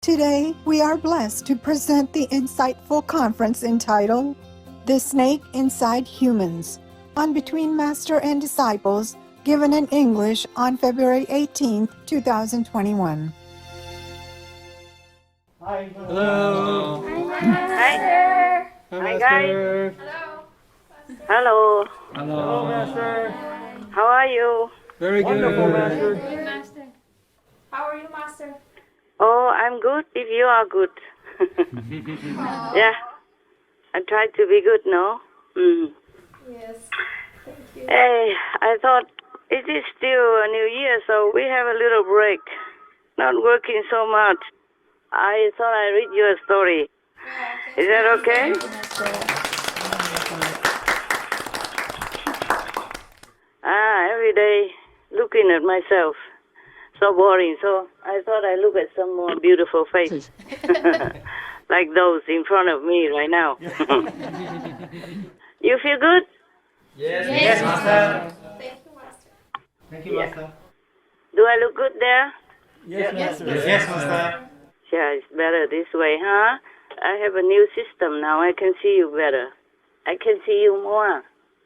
Today, we are blessed to present the insightful conference entitled The Snake Inside Humans on Between Master and Disciples, given in English on February 18, 2021. Hi. Hello. Hi. Hi, guys. Hello. Hello, Master. How are you? Very Wonderful, good. Master. Good, Master. How are you, Master? Oh, I'm good if you are good. Yeah. I try to be good, no? Yes. Thank you. Hey, I thought it is still a new year, so we have a little break. Not working so much. I thought I'd read you a story. Is that okay? Every day looking at myself. So boring. So I thought I'd look at some more beautiful faces. Like those in front of me right now. You feel good? Yes, Master. Thank you, Master. Thank you, Master. Do I look good there? Yes, Master. Yes, Master. Yeah, it's better this way, huh? I have a new system now. I can see you better. I can see you more.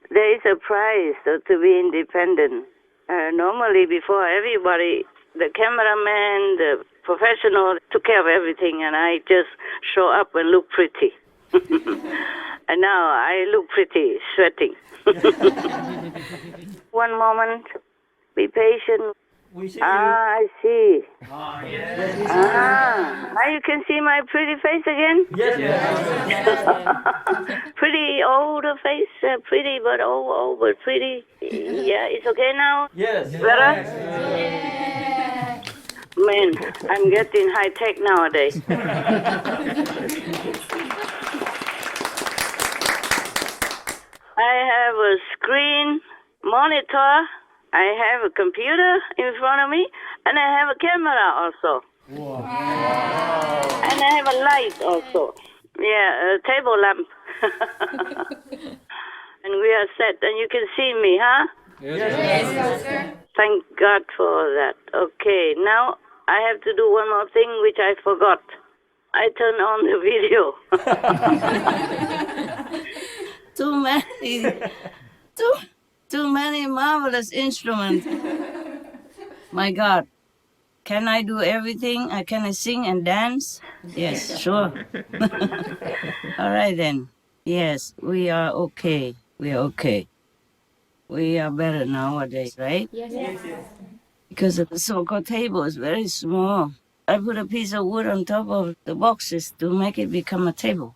There is a price to be independent. Normally, before everybody, the cameraman, the professional took care of everything, and I just show up and look pretty. And now I look pretty, sweating. One moment. Be patient. We see I see. Yes. Now you can see my pretty face again? Yes. Pretty older face, pretty but old but pretty. Yeah, it's okay now? Yes. Better? Man, I'm getting high tech nowadays. I have a screen monitor. I have a computer in front of me, and I have a camera also. Wow. And I have a light also. Yeah, a table lamp. And we are set, and you can see me, huh? Yes, Master. Thank God for that. Okay, now I have to do one more thing which I forgot. I turn on the video. Too many marvelous instruments. My God. Can I do everything? Can I sing and dance? Yes, sure. All right then. Yes, we are okay. We are okay. We are better nowadays, right? Yes. Because the so-called table is very small. I put a piece of wood on top of the boxes to make it become a table.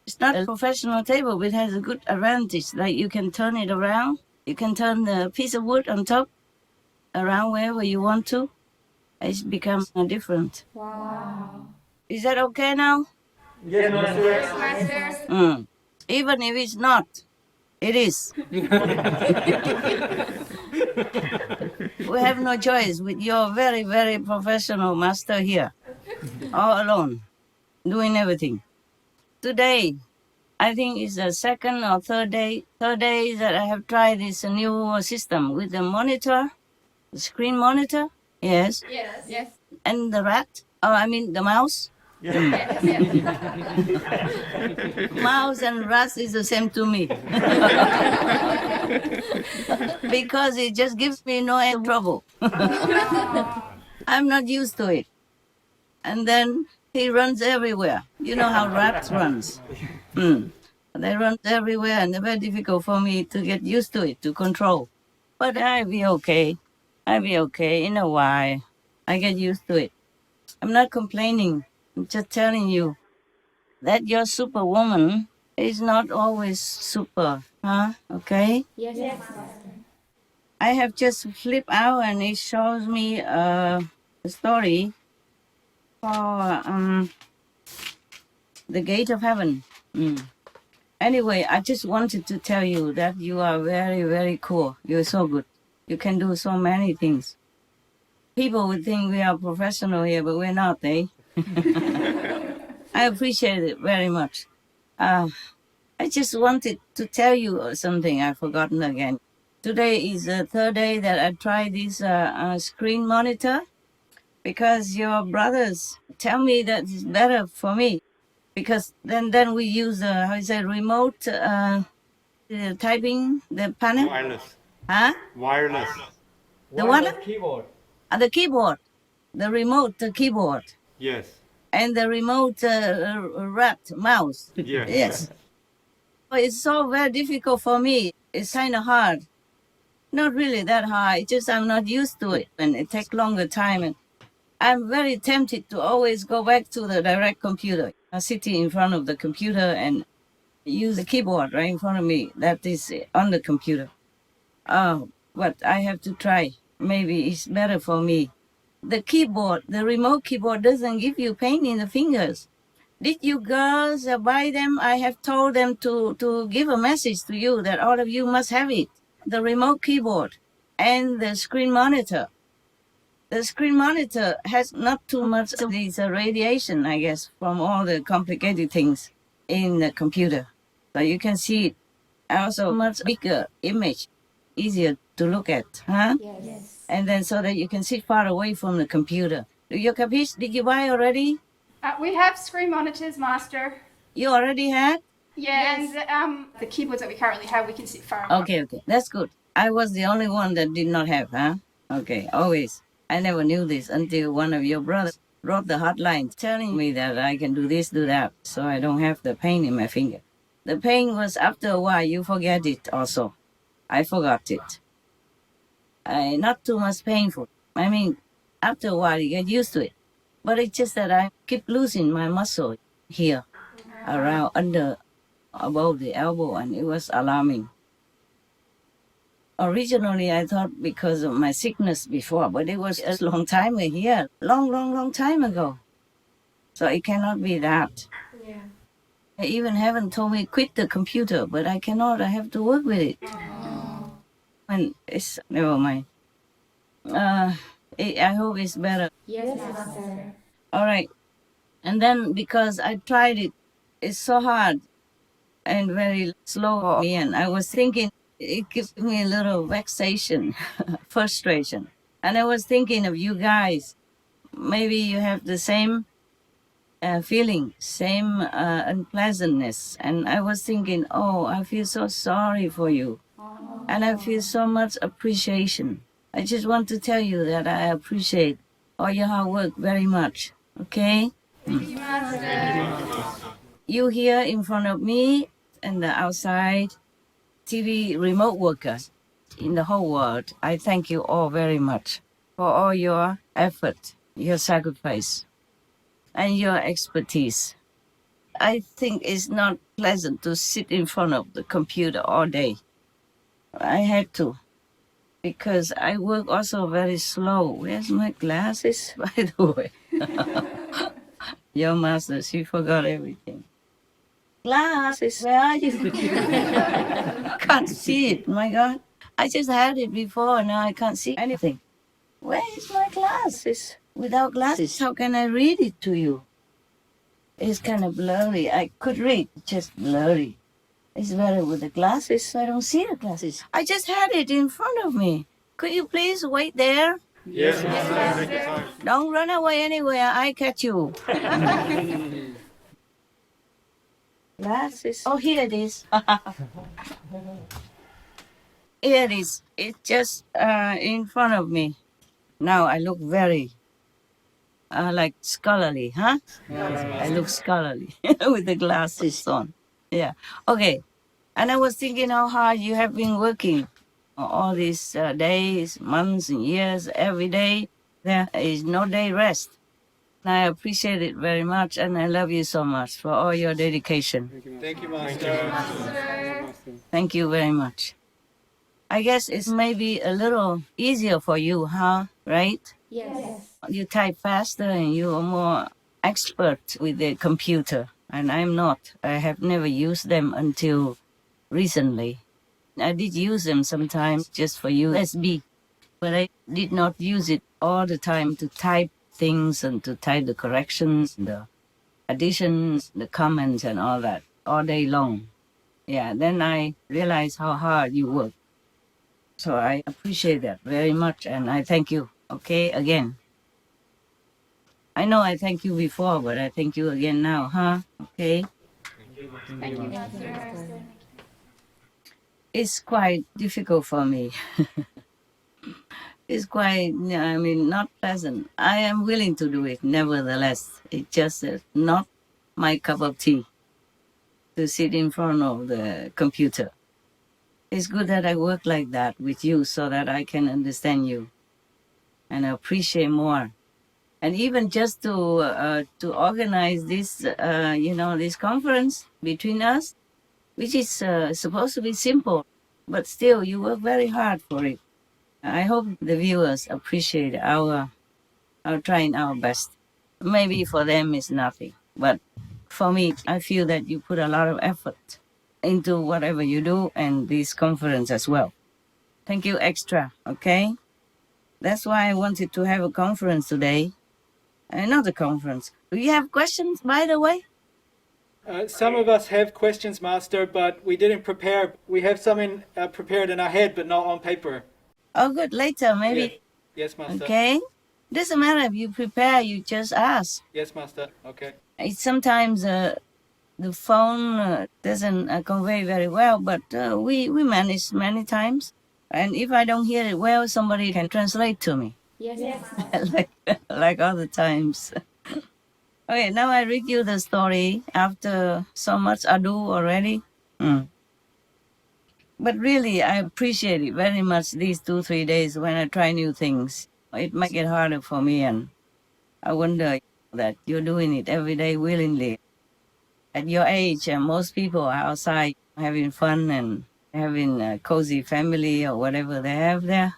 It's not a professional table, but it has a good advantage. Like you can turn it around. You can turn the piece of wood on top around wherever you want to. It's become different. Wow. Is that okay now? Yes, Master. Master. Even if it's not, it is. We have no choice with your very, very professional master here, all alone, doing everything. Today, I think it's the second or third day that I have tried this new system with the monitor, the screen monitor, yes, Yes. and the the mouse. Mouse and rat is the same to me. Because it just gives me no trouble. I'm not used to it. And then he runs everywhere. You know how rats runs. They run everywhere, and it's very difficult for me to get used to it, to control. But I'll be okay. I'll be okay in a while. I get used to it. I'm not complaining. I'm just telling you that your superwoman is not always super, huh? Okay? Yes. I have just flipped out, and it shows me a story for the gate of heaven. Anyway, I just wanted to tell you that you are very, very cool. You're so good. You can do so many things. People would think we are professional here, but we're not, eh? I appreciate it very much. I just wanted to tell you something I've forgotten again. Today is the third day that I tried this screen monitor. because your brothers tell me that it's better for me because then we use how you say remote typing the panel. Wireless. Huh? Wireless. The what? Wireless keyboard. The keyboard, the remote keyboard, Yes. and the remote rat mouse. Yes. Yes. But it's so very difficult for me. It's kind of hard. Not really that hard. It's just I'm not used to it, and it takes longer time. And I'm very tempted to always go back to the direct computer. I sit in front of the computer and use the keyboard right in front of me. That is on the computer. Oh, but I have to try. Maybe it's better for me. The keyboard, the remote keyboard doesn't give you pain in the fingers. Did you girls buy them? I have told them to give a message to you that all of you must have it. The remote keyboard and the screen monitor. The screen monitor has not too much of this radiation, I guess, from all the complicated things in the computer. So you can see it. Also much bigger image, easier to look at, huh? Yes. And then so that you can sit far away from the computer. Do you capiche? Did you buy already? We have screen monitors, Master. You already had? Yeah, and the keyboards that we currently have, we can sit far away. Okay, that's good. I was the only one that did not have, huh? Okay, always. I never knew this until one of your brothers wrote the hotline telling me that I can do this, do that, so I don't have the pain in my finger. The pain was after a while, you forget it also. I forgot it. Not too much painful. I mean, after a while, you get used to it. But it's just that I keep losing my muscle here, around, under, above the elbow, and it was alarming. Originally, I thought because of my sickness before, but it was a long time here, long time ago. So it cannot be that. Yeah. I even haven't told me quit the computer, but I cannot. I have to work with it. And it's never mind. I hope it's better. Yes, Master. All right. And then because I tried it, it's so hard and very slow for me. And I was thinking it gives me a little vexation, frustration. And I was thinking of you guys. Maybe you have the same feeling, same unpleasantness. And I was thinking, oh, I feel so sorry for you. And I feel so much appreciation. I just want to tell you that I appreciate all your hard work very much. Okay? Thank you, Master. You here in front of me and the outside TV remote workers in the whole world, I thank you all very much for all your effort, your sacrifice, and your expertise. I think it's not pleasant to sit in front of the computer all day. I had to, because I work also very slow. Where's my glasses, by the way? Your master, she forgot everything. Glasses, where are you? Can't see it, my God. I just had it before, now I can't see anything. Where is my glasses? Without glasses, how can I read it to you? It's kind of blurry. I could read, just blurry. It's better with the glasses. I don't see the glasses. I just had it in front of me. Could you please wait there? Yes, Master. Don't run away anywhere. I catch you. Glasses. Oh, here it is. Here it is. It's just in front of me. Now I look very like scholarly, huh? I look scholarly with the glasses on. Yeah. Okay. And I was thinking how hard you have been working all these days, months, and years, every day. There is no day rest. I appreciate it very much, and I love you so much for all your dedication. Thank you, Master. Thank you very much. I guess it's maybe a little easier for you, huh? Right? Yes. You type faster and you are more expert with the computer, and I'm not. I have never used them until recently. I did use them sometimes just for USB, but I did not use it all the time to type things and to type the corrections, the additions, the comments, and all that all day long. Yeah, then I realized how hard you work. So I appreciate that very much, and I thank you. Okay, again. I know I thank you before, but I thank you again now, huh? Okay. Thank you, Master. It's quite difficult for me. It's quite, I mean, not pleasant. I am willing to do it, nevertheless. It's just not my cup of tea to sit in front of the computer. It's good that I work like that with you so that I can understand you and appreciate more. And even just to organize this, this conference between us, which is supposed to be simple, but still you work very hard for it. I hope the viewers appreciate our trying our best. Maybe for them it's nothing, but for me, I feel that you put a lot of effort into whatever you do and this conference as well. Thank you extra, okay? That's why I wanted to have a conference today. Not a conference. Do you have questions, by the way? Some of us have questions, Master, but we didn't prepare. We have some prepared in our head, but not on paper. Oh, good. Later, maybe. Yes, Master. Okay. Doesn't matter if you prepare, you just ask. Yes, Master. Okay. It's sometimes the phone doesn't convey very well, but we manage many times. And if I don't hear it well, somebody can translate to me. Yes. like other times. Okay, now I read you the story after so much ado already. But really, I appreciate it very much these 2-3 days when I try new things. It makes it harder for me, and I wonder that you're doing it every day willingly. At your age, most people are outside having fun and having a cozy family or whatever they have there.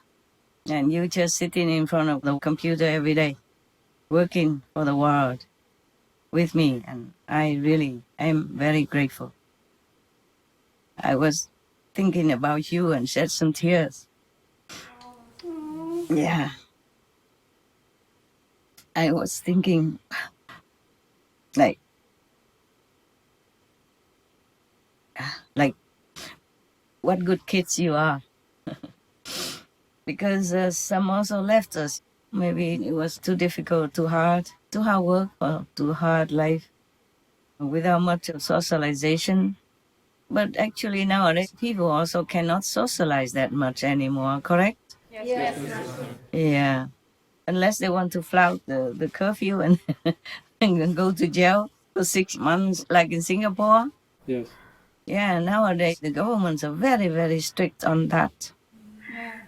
And you just sitting in front of the computer every day, working for the world with me. And I really am very grateful. I was thinking about you and shed some tears. Yeah. I was thinking, like what good kids you are. Because some also left us. Maybe it was too difficult, too hard work, or too hard life, without much of socialization. But actually nowadays people also cannot socialize that much anymore, correct? Yes. Yeah. Unless they want to flout the curfew and, and go to jail for 6 months, like in Singapore. Yes. Yeah, nowadays the governments are very, very strict on that.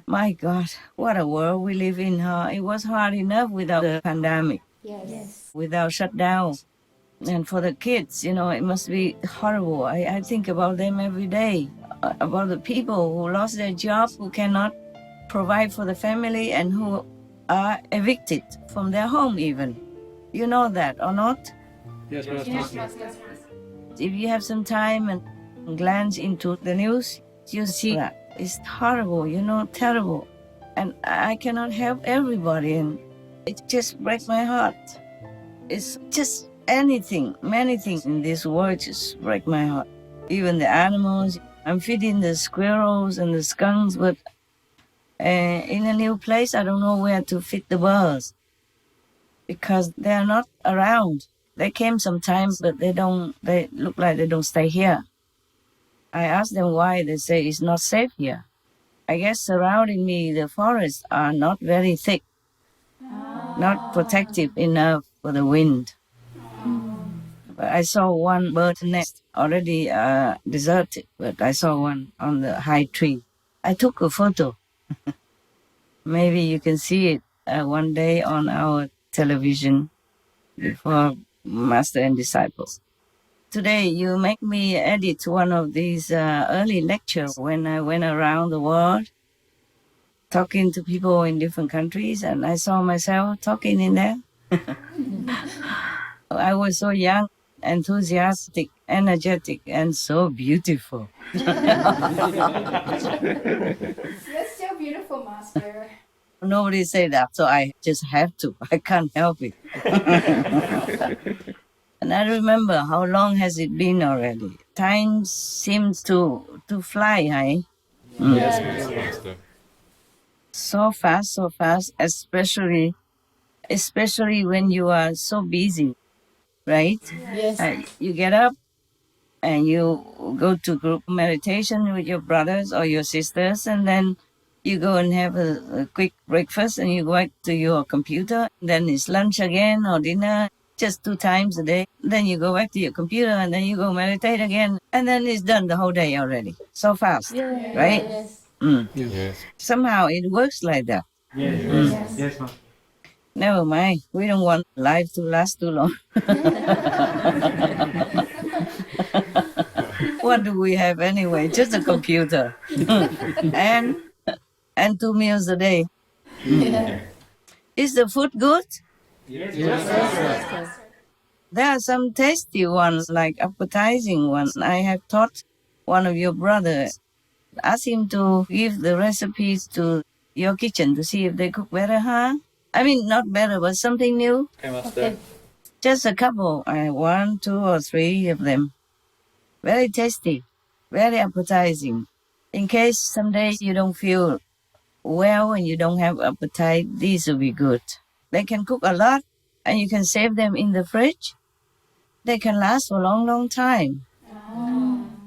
My God, what a world we live in, huh? It was hard enough without the pandemic, Yes. without shutdown. And for the kids, it must be horrible. I think about them every day, about the people who lost their job, who cannot provide for the family, and who are evicted from their home even. You know that or not? Yes, Master. Yes, Master. If you have some time and glance into the news, you see that it's horrible, terrible. And I cannot help everybody, and it just breaks my heart. It's just anything, many things in this world just break my heart. Even the animals, I'm feeding the squirrels and the skunks, but in a new place, I don't know where to feed the birds because they're not around. They came sometimes, but they look like they don't stay here. I asked them why. They say it's not safe here. I guess surrounding me, the forests are not very thick, not protective enough for the wind. But I saw one bird nest already deserted, but I saw one on the high tree. I took a photo. Maybe you can see it one day on our television before Master and Disciples. Today, you make me edit one of these early lectures when I went around the world talking to people in different countries, and I saw myself talking in there. I was so young, enthusiastic, energetic, and so beautiful. You're so beautiful, Master. Nobody said that, so I just have to. I can't help it. And I remember how long has it been already. Time seems to fly, hey? Yes, Master. So fast, especially especially when you are so busy, right? Yes. You get up and you go to group meditation with your brothers or your sisters, and then you go and have a quick breakfast and you go back to your computer. Then it's lunch again or dinner, just 2 times a day. Then you go back to your computer and then you go meditate again. And then it's done the whole day already. So fast, right? Yes. Yes. Somehow it works like that. Yes. Never mind. We don't want life to last too long. What do we have anyway? Just a computer. and 2 meals a day. Is the food good? There are some tasty ones, like appetizing ones. I have taught one of your brothers. Ask him to give the recipes to your kitchen to see if they cook better, huh? I mean, not better, but something new. Okay, Master. Just a couple, 1, 2, or 3 of them. Very tasty, very appetizing. In case someday you don't feel well and you don't have appetite, these will be good. They can cook a lot and you can save them in the fridge. They can last for a long, long time.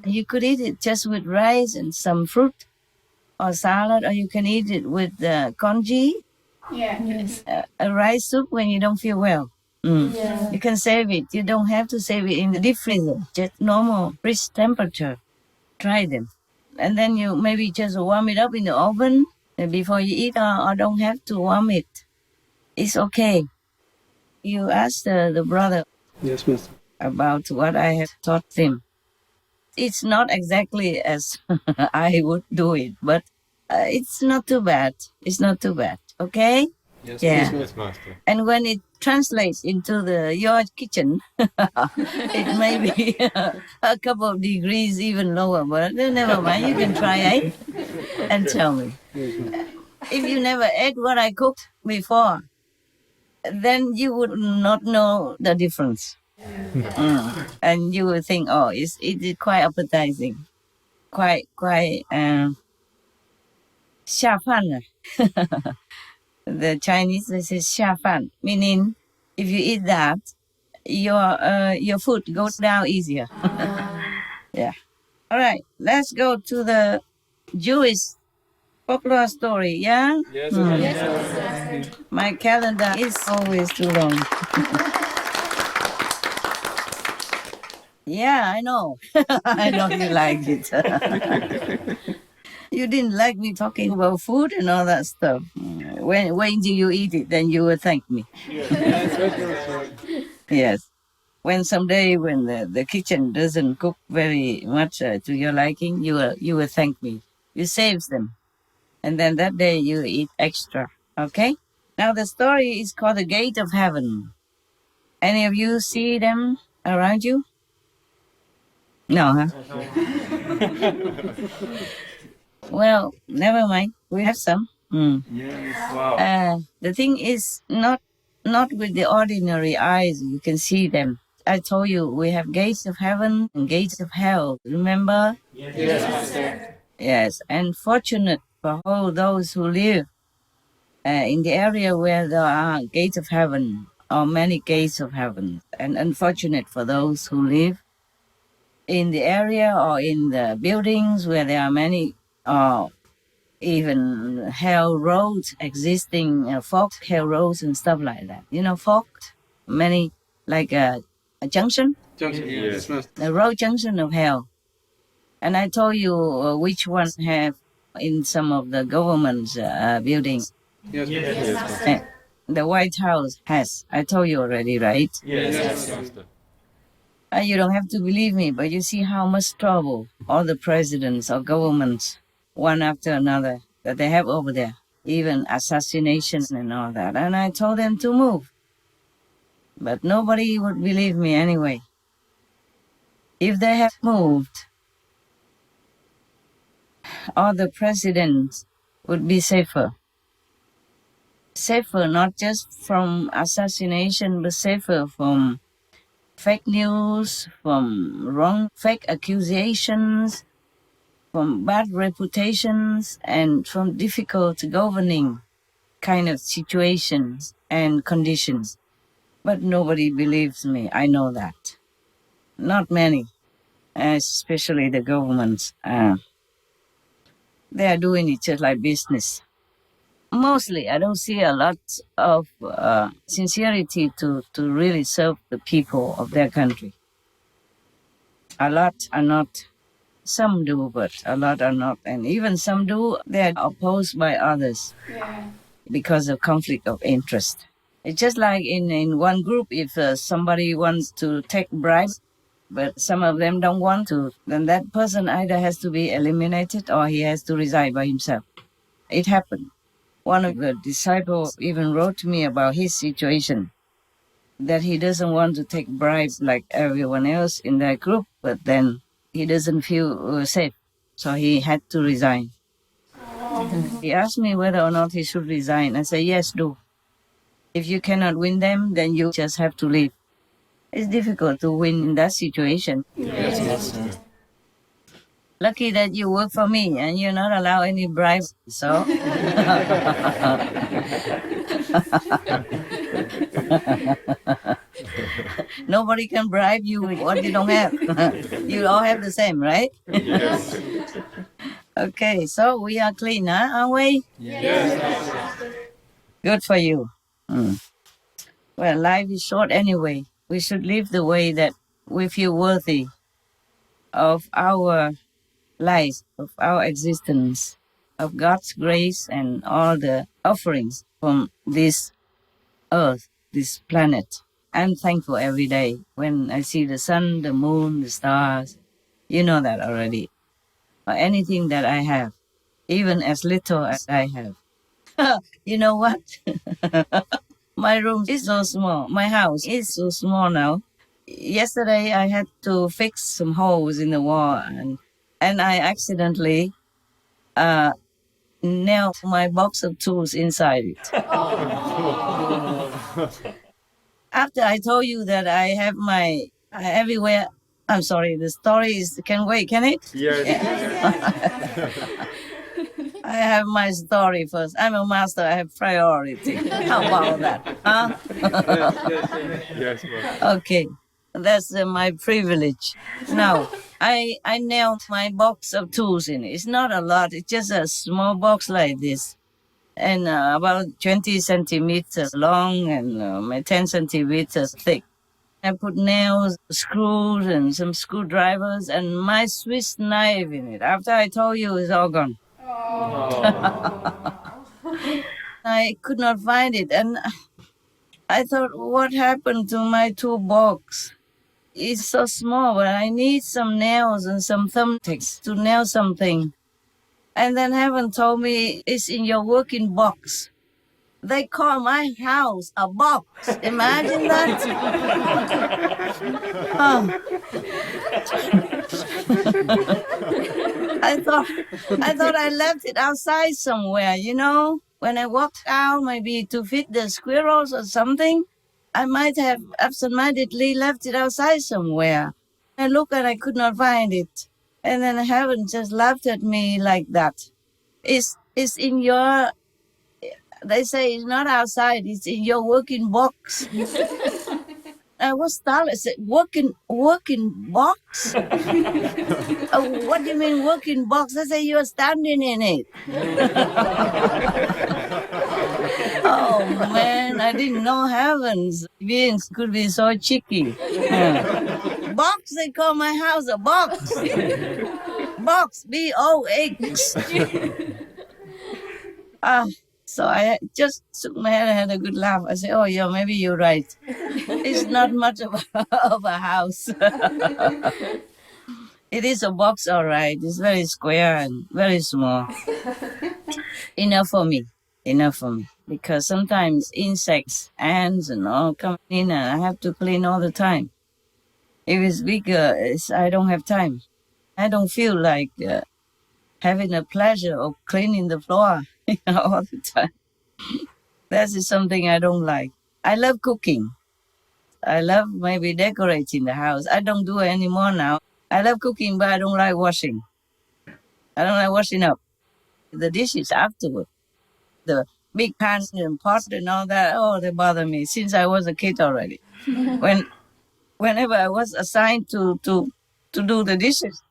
You could eat it just with rice and some fruit or salad, or you can eat it with congee, Yes. a rice soup when you don't feel well. Yeah. You can save it. You don't have to save it in the deep freezer, just normal fridge temperature. Try them. And then you maybe just warm it up in the oven before you eat, or don't have to warm it. It's okay. You ask the brother Yes, Master. about what I have taught him. It's not exactly as I would do it, but it's not too bad. It's not too bad. Okay? Yes, Yeah. Yes, Master. And when it translates into your kitchen, it may be a couple of degrees even lower, but never mind. You can try it and tell me. If you never ate what I cooked before, then you would not know the difference. And you would think, oh, it is quite appetizing, quite 下饭了. The Chinese they say 下饭, meaning if you eat that, your food goes down easier. Yeah. All right, let's go to the Jewish folklore story. Yeah. Yes, Yes. My calendar is always too long. Yeah, I know. I know you like it. You didn't like me talking about food and all that stuff. When do you eat it? Then you will thank me. Yes. When someday when the kitchen doesn't cook very much to your liking, you will thank me. You save them, and then that day you eat extra. Okay. Now the story is called the Gate of Heaven. Any of you see them around you? No, huh? Well, never mind. We have some. Wow. The thing is not with the ordinary eyes. You can see them. I told you we have gates of heaven and gates of hell. Remember? Yes, Master. Yes. And fortunate for all those who live in the area where there are gates of heaven or many gates of heaven. And unfortunate for those who live in the area or in the buildings where there are many even hell roads existing, forked hell roads and stuff like that. You know, forked, many, like a junction, Yes. the road junction of hell. And I told you which one have in some of the government's buildings. Yes, The White House has. I told you already, right? Yes, Master. You don't have to believe me, but you see how much trouble all the presidents or governments, one after another, that they have over there, even assassination and all that. And I told them to move. But nobody would believe me anyway. If they had moved, all the presidents would be safer. Safer not just from assassination, but safer from fake news, from wrong fake accusations, from bad reputations, and from difficult governing kind of situations and conditions. But nobody believes me. I know that. Not many, especially the governments. They are doing it just like business. Mostly, I don't see a lot of sincerity to really serve the people of their country. A lot are not. Some do, but a lot are not. And even some do, they are opposed by others Yeah. because of conflict of interest. It's just like in one group, if somebody wants to take bribes, but some of them don't want to, then that person either has to be eliminated or he has to resign by himself. It happened. One of the disciples even wrote to me about his situation, that he doesn't want to take bribes like everyone else in that group, but then he doesn't feel safe, so he had to resign. He asked me whether or not he should resign. I said, yes, do. If you cannot win them, then you just have to leave. It's difficult to win in that situation. Lucky that you work for me and you're not allowed any bribes, so. Nobody can bribe you with what you don't have. You all have the same, right? Yes. Okay, so we are clean, huh? Aren't we? Yes. Good for you. Well, life is short anyway. We should live the way that we feel worthy of our life, of our existence, of God's grace and all the offerings from this earth, this planet. I'm thankful every day when I see the sun, the moon, the stars. You know that already. Or anything that I have, even as little as I have. You know what? My room is so small. My house is so small now. Yesterday I had to fix some holes in the wall and I accidentally nailed my box of tools inside it. After I told you that I have my everywhere, I'm sorry, the story is, can wait, can it? Yes. I have my story first. I'm a master, I have priority. How about that? Huh? Yes, ma'am. Okay, that's my privilege. Now, I nailed my box of tools in it. It's not a lot, it's just a small box like this. And about 20 centimeters long and 10 centimeters thick. I put nails, screws, and some screwdrivers, and my Swiss knife in it. After I told you, it's all gone. I could not find it, and I thought, what happened to my toolbox? It's so small, but I need some nails and some thumbtacks to nail something. And then heaven told me, it's in your working box. They call my house a box. Imagine that. Oh. I thought I left it outside somewhere, you know. When I walked out, maybe to feed the squirrels or something, I might have absentmindedly left it outside somewhere. I looked and I could not find it. And then heaven just laughed at me like that. It's in your, they say it's not outside, it's in your working box. I was startled. I said, working box? What do you mean working box? I said, you're standing in it. Oh man, I didn't know heavens beings could be so cheeky. Box, they call my house a box. Box, B-O-X. So I just shook my head and had a good laugh. I said, oh yeah, maybe you're right. It's not much of a house. It is a box, all right. It's very square and very small. Enough for me. Because sometimes insects, ants and all come in and I have to clean all the time. If it's bigger, I don't have time. I don't feel like having a pleasure of cleaning the floor all the time. That is something I don't like. I love cooking. I love maybe decorating the house. I don't do it anymore now. I love cooking, but I don't like washing. I don't like washing up the dishes afterward. The big pan and pot and all that. Oh, they bother me since I was a kid already. Whenever I was assigned to do the dishes,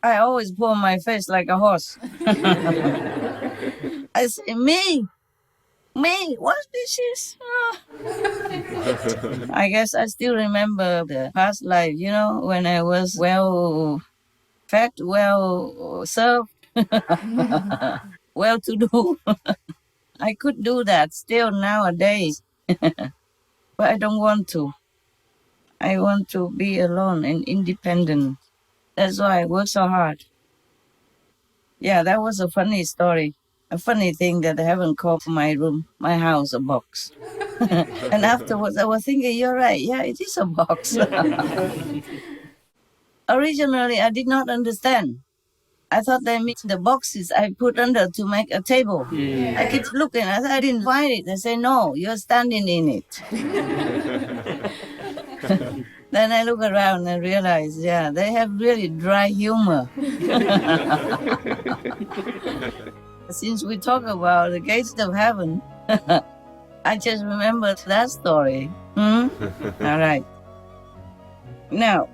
I always pour my face like a horse. I say, me, wash dishes. Ah. I guess I still remember the past life, when I was well fed, well served, well to do. I could do that still nowadays, but I don't want to. I want to be alone and independent. That's why I work so hard. Yeah, that was a funny story. A funny thing that I haven't called my room, my house, a box. And afterwards, I was thinking, you're right. Yeah, it is a box. Originally, I did not understand. I thought they meant the boxes I put under to make a table. I keep looking. I didn't find it. I say, no, you're standing in it. Then I look around and realize, yeah, they have really dry humor. Since we talk about the gates of heaven, I just remembered that story. All right. Now,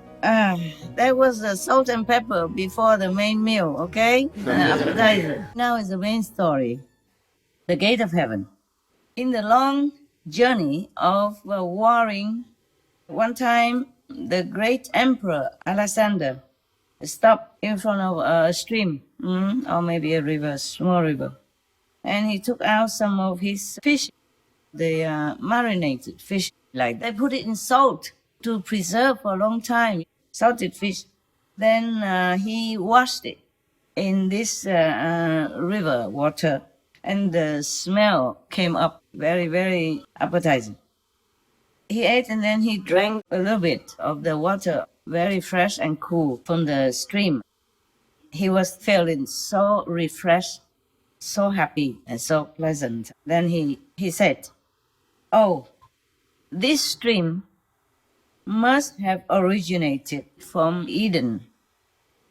there was the salt and pepper before the main meal, okay? Appetizer. Now is the main story. The gate of heaven. In the long journey of warring, one time the great emperor Alexander stopped in front of a stream, or maybe a river, small river. And he took out some of his fish. They marinated fish, like they put it in salt to preserve for a long time, salted fish. Then he washed it in this river water, and the smell came up very, very appetizing. He ate and then he drank a little bit of the water, very fresh and cool from the stream. He was feeling so refreshed, so happy and so pleasant. Then he said, oh, this stream must have originated from Eden.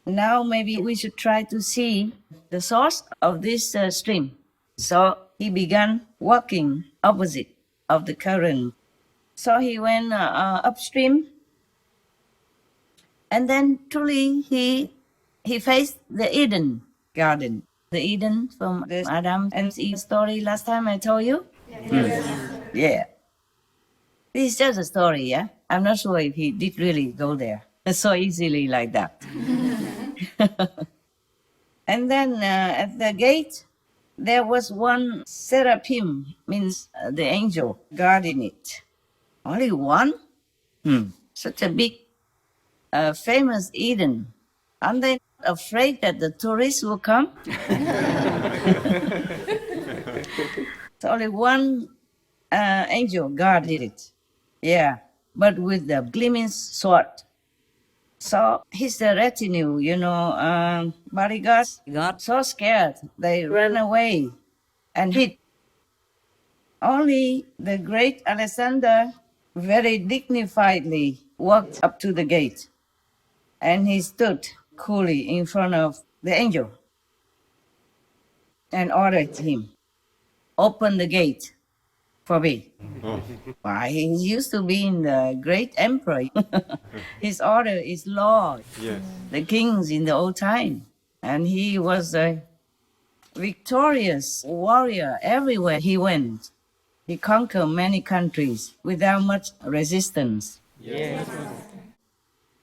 Now maybe we should try to see the source of this stream. So he began walking opposite of the current. So he went upstream, and then truly he faced the Eden garden. The Eden from the Adam and Eve story last time I told you? Yeah. This is just a story, yeah? I'm not sure if he did really go there so easily like that. And then at the gate, there was one seraphim, means the angel, guarding it. Only one? Such a big, famous Eden. Aren't they afraid that the tourists will come? So only one angel guarded it. Yeah, but with the gleaming sword. So his retinue, bodyguards got so scared, they ran away and hid. Only the great Alexander very dignifiedly walked up to the gate, and he stood coolly in front of the angel and ordered him, open the gate for me. Why, he used to be in the great emperor. His order is law. Yes. The kings in the old time. And he was a victorious warrior everywhere he went. He conquered many countries without much resistance. Yes.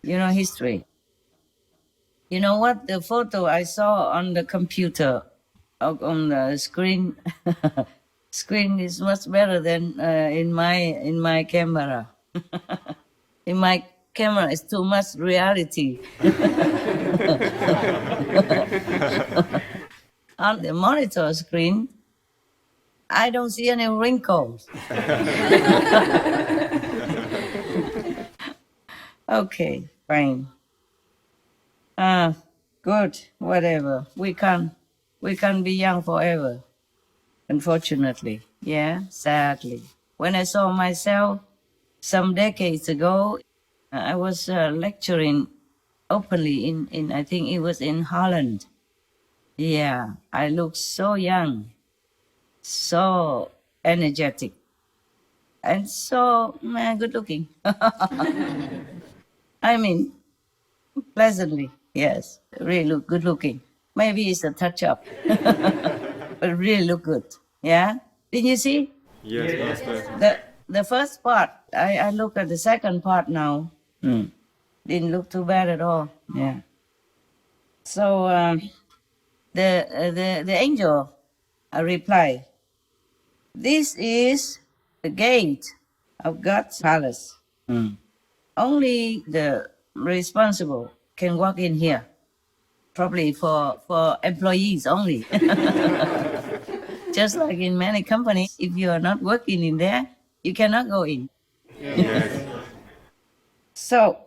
You know history. You know what? The photo I saw on the computer, on the screen, screen is much better than in my camera. In my camera, it's too much reality. On the monitor screen, I don't see any wrinkles. Okay, fine. Good, whatever. We can't be young forever, unfortunately. Yeah, sadly. When I saw myself some decades ago, I was lecturing openly in I think it was in Holland. Yeah, I looked so young, so energetic, and so good looking. I mean, pleasantly, yes, really look good looking. Maybe it's a touch up, but really look good. Yeah, did you see Yes, Master. the first part? I look at the second part now. Didn't look too bad at all. Yeah. So the angel replied, "This is the gate of God's palace. Only the responsible can walk in here. Probably for employees only. Just like in many companies, if you are not working in there, you cannot go in." Yes. So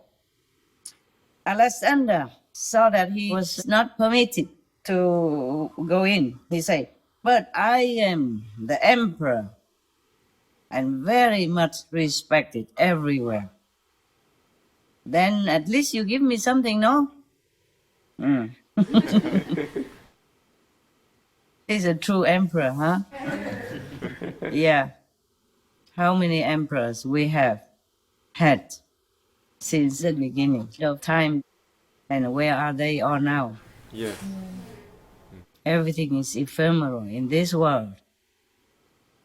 Alexander saw that he was not permitted to go in. He said, "But I am the emperor and very much respected everywhere. Then at least you give me something, no?" He's a true emperor, huh? Yeah. How many emperors we have had since the beginning of time, and where are they all now? Yes. Everything is ephemeral in this world.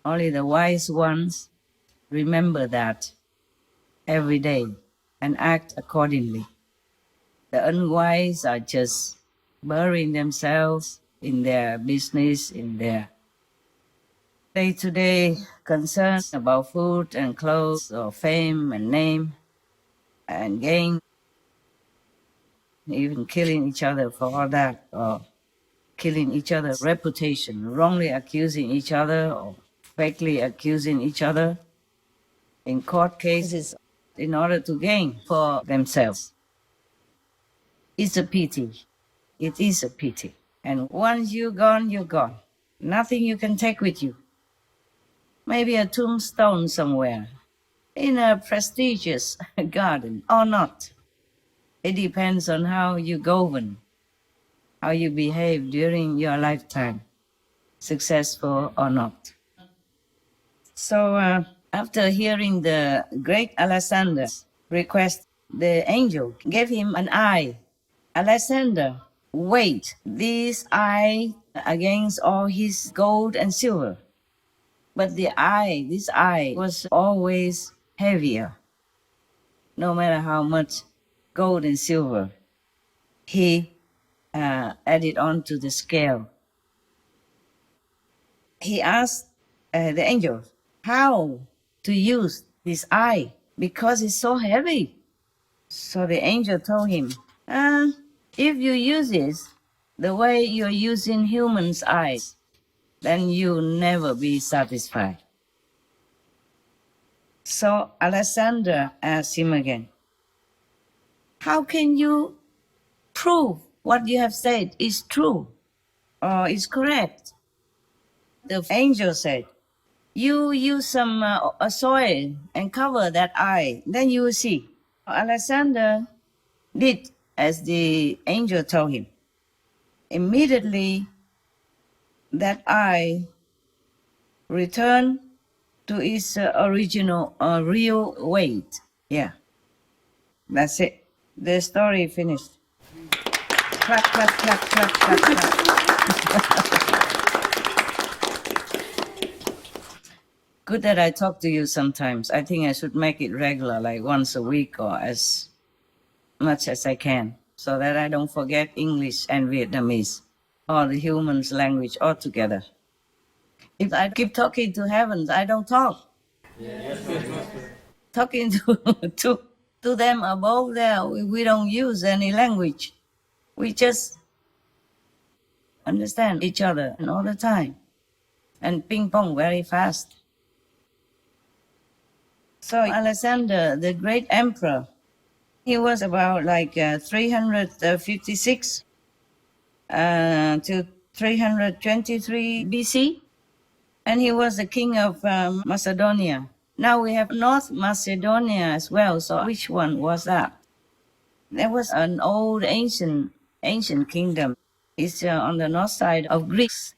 Only the wise ones remember that every day and act accordingly. The unwise are just burying themselves in their business, in their day-to-day concerns about food and clothes or fame and name and gain, even killing each other for all that, or killing each other's reputation, wrongly accusing each other or fakely accusing each other in court cases in order to gain for themselves. It's a pity. It is a pity. And once you're gone, you're gone. Nothing you can take with you. Maybe a tombstone somewhere in a prestigious garden or not. It depends on how you govern, how you behave during your lifetime, successful or not. So after hearing the great Alexander's request, the angel gave him an eye. Alexander weighed this eye against all his gold and silver. But this eye was always heavier. No matter how much gold and silver he added on to the scale. He asked the angel how to use this eye because it's so heavy. So the angel told him, if you use it the way you're using humans' eyes, then you'll never be satisfied. So Alexander asked him again, how can you prove what you have said is true or is correct? The angel said, you use some soil and cover that eye, then you will see. Alexander did as the angel told him. Immediately, that eye returned to its original real weight. Yeah, that's it. The story finished. Clap, clap, clap, clap, clap, clap. Good that I talk to you sometimes. I think I should make it regular, like once a week or as much as I can, so that I don't forget English and Vietnamese or the humans' language altogether. If I keep talking to heavens, I don't talk. Talking to them above there, we don't use any language. We just understand each other all the time and ping pong very fast. So Alexander, the great emperor, he was about like 356 to 323 BC. And he was the king of Macedonia. Now we have North Macedonia as well. So which one was that? There was an old ancient kingdom. It's on the north side of Greece.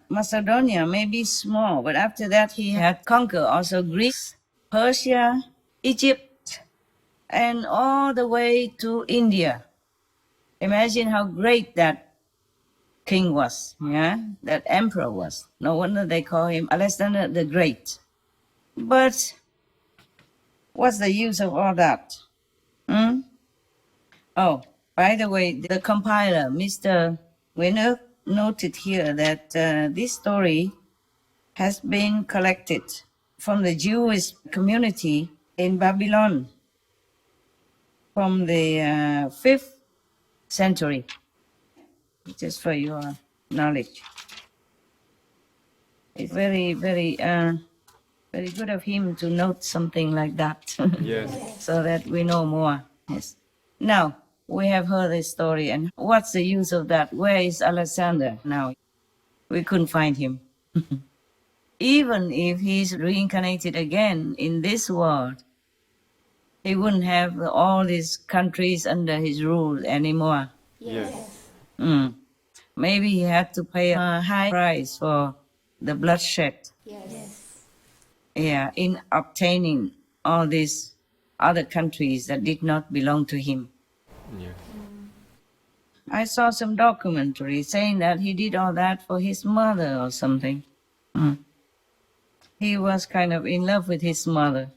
Macedonia may be small, but after that he had conquered also Greece, Persia, Egypt, and all the way to India. Imagine how great that king was, yeah, that emperor was. No wonder they call him Alexander the Great. But what's the use of all that? Hmm? Oh, by the way, the compiler, Mr. Winner, noted here that this story has been collected from the Jewish community in Babylon from the 5th century, just for your knowledge. It's very, very, very good of him to note something like that. Yes. So that we know more. Yes. Now, we have heard this story, and what's the use of that? Where is Alexander now? We couldn't find him. Even if he's reincarnated again in this world, he wouldn't have all these countries under his rule anymore. Yes. Mm. Maybe he had to pay a high price for the bloodshed. Yes. Yeah, in obtaining all these other countries that did not belong to him. Yes. I saw some documentary saying that he did all that for his mother or something. Mm. He was kind of in love with his mother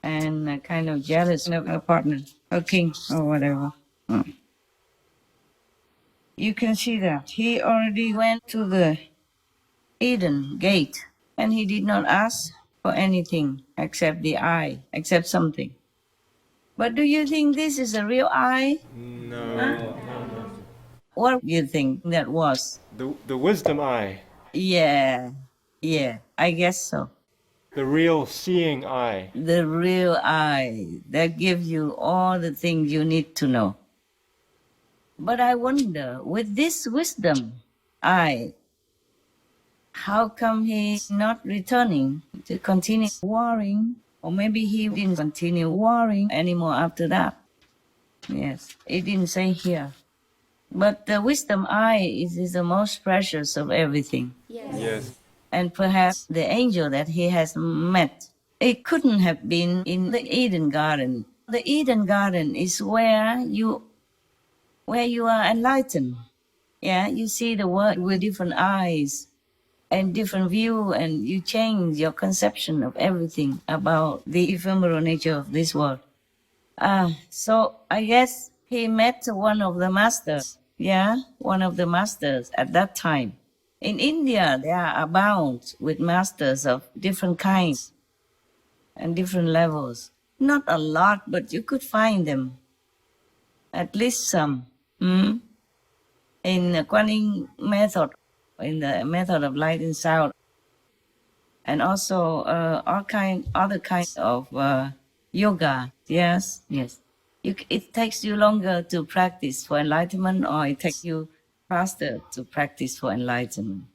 and kind of jealous of her partner, her king or whatever. Mm. You can see that he already went to the Eden gate and he did not ask for anything except the eye, except something. But do you think this is a real eye? No. What do you think that was? The wisdom eye. Yeah, I guess so. The real seeing eye. The real eye that gives you all the things you need to know. But I wonder, with this wisdom eye, how come he's not returning to continue warring? Or maybe he didn't continue warring anymore after that. Yes, it didn't say here. But the wisdom eye is the most precious of everything. Yes. And perhaps the angel that he has met, it couldn't have been in the Eden Garden. The Eden Garden is where you are enlightened. Yeah, you see the world with different eyes and different view, and you change your conception of everything about the ephemeral nature of this world. So I guess he met one of the masters. Yeah, one of the masters at that time. In India, there are abound with masters of different kinds and different levels. Not a lot, but you could find them. At least some. In the Kuan method, in the method of light and sound, and also other kinds of yoga. Yes. It takes you longer to practice for enlightenment, or it takes you faster to practice for enlightenment.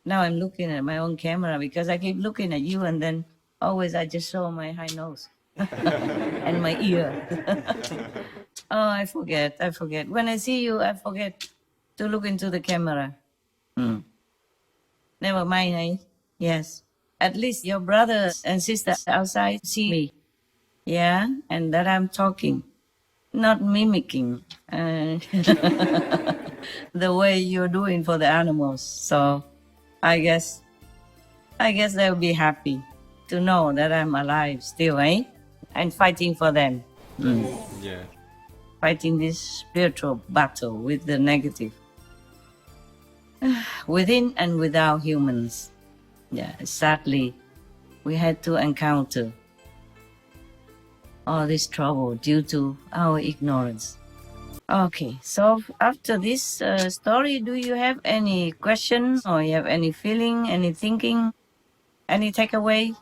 Now I'm looking at my own camera because I keep looking at you, and then always I just show my high nose and my ear. Oh, I forget. When I see you, I forget to look into the camera. Never mind, eh? Yes. At least your brother and sister outside see me. Yeah, and that I'm talking, not mimicking the way you're doing for the animals. So I guess they'll be happy to know that I'm alive still, eh? And fighting for them. Yeah. Fighting this spiritual battle with the negative. Within and without humans. Yeah, sadly, we had to encounter all this trouble due to our ignorance. Okay, so after this story, do you have any questions, or you have any feeling, any thinking, any takeaway?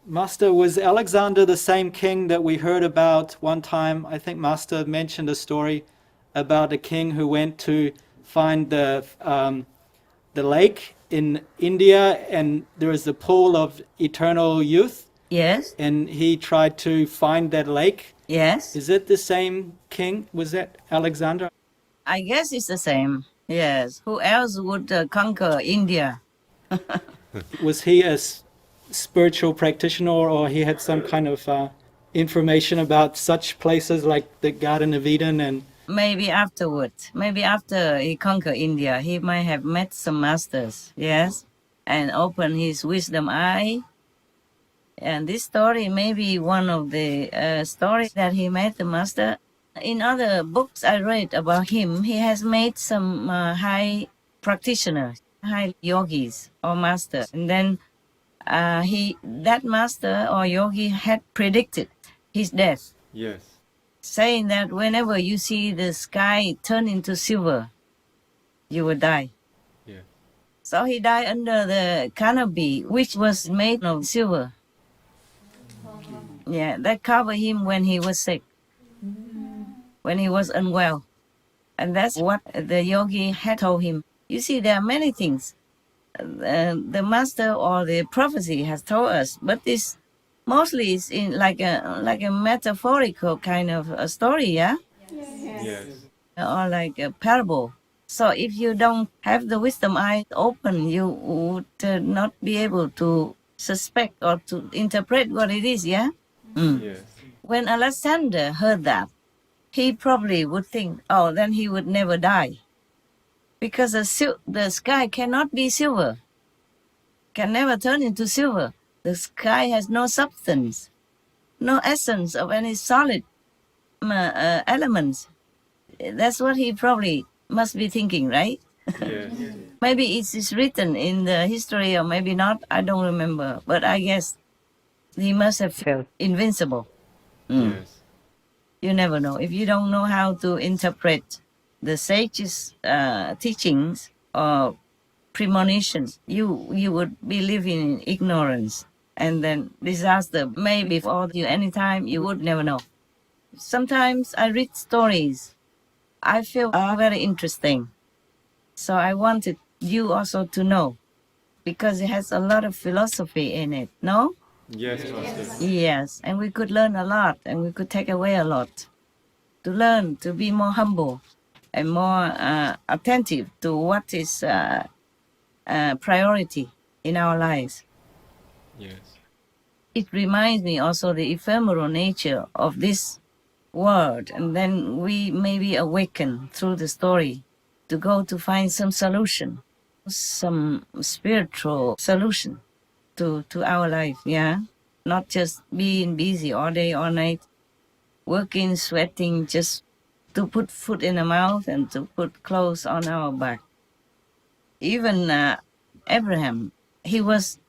Master, was Alexander the same king that we heard about one time? I think Master mentioned a story about a king who went to find the lake in India, and there is the pool of eternal youth, Yes, and he tried to find that lake. yes. Is it the same king? Was that Alexander? I guess it's the same. Yes. Who else would conquer India? Was he a spiritual practitioner, or he had some kind of information about such places like the Garden of Eden? And Maybe afterward, maybe after he conquered India, he might have met some masters, yes, and opened his wisdom eye. And this story may be one of the stories that he met the master. In other books I read about him, he has made some high practitioners, high yogis or masters. And then that master or yogi had predicted his death, Yes. saying that whenever you see the sky turn into silver, you will die. Yeah. So he died under the canopy, which was made of silver. Yeah, that covered him when he was sick, when he was unwell. And that's what the yogi had told him. You see, there are many things the master or the prophecy has told us, but this mostly is in like a metaphorical kind of a story, yeah, Yes. or like a parable. So if you don't have the wisdom eye open, you would not be able to suspect or to interpret what it is, yeah. Yes. When Alexander heard that, he probably would think, oh, then he would never die. Because the sky cannot be silver, can never turn into silver. The sky has no substance, no essence of any solid elements. That's what he probably must be thinking, right? Yes. Maybe it's written in the history or maybe not, I don't remember. But I guess he must have felt invincible. Yes. You never know. If you don't know how to interpret the sages' teachings or premonitions, you would be living in ignorance. And then disaster may befall you anytime, you would never know. Sometimes I read stories I feel are very interesting. So I wanted you also to know, because it has a lot of philosophy in it, no? Yes, Master. Yes, and we could learn a lot and we could take away a lot. To learn to be more humble and more attentive to what is priority in our lives. Yes. It reminds me also the ephemeral nature of this world, and then we maybe awaken through the story to go to find some solution, some spiritual solution to our life, yeah? Not just being busy all day, all night, working, sweating, just to put food in the mouth and to put clothes on our back. Even Abraham, he was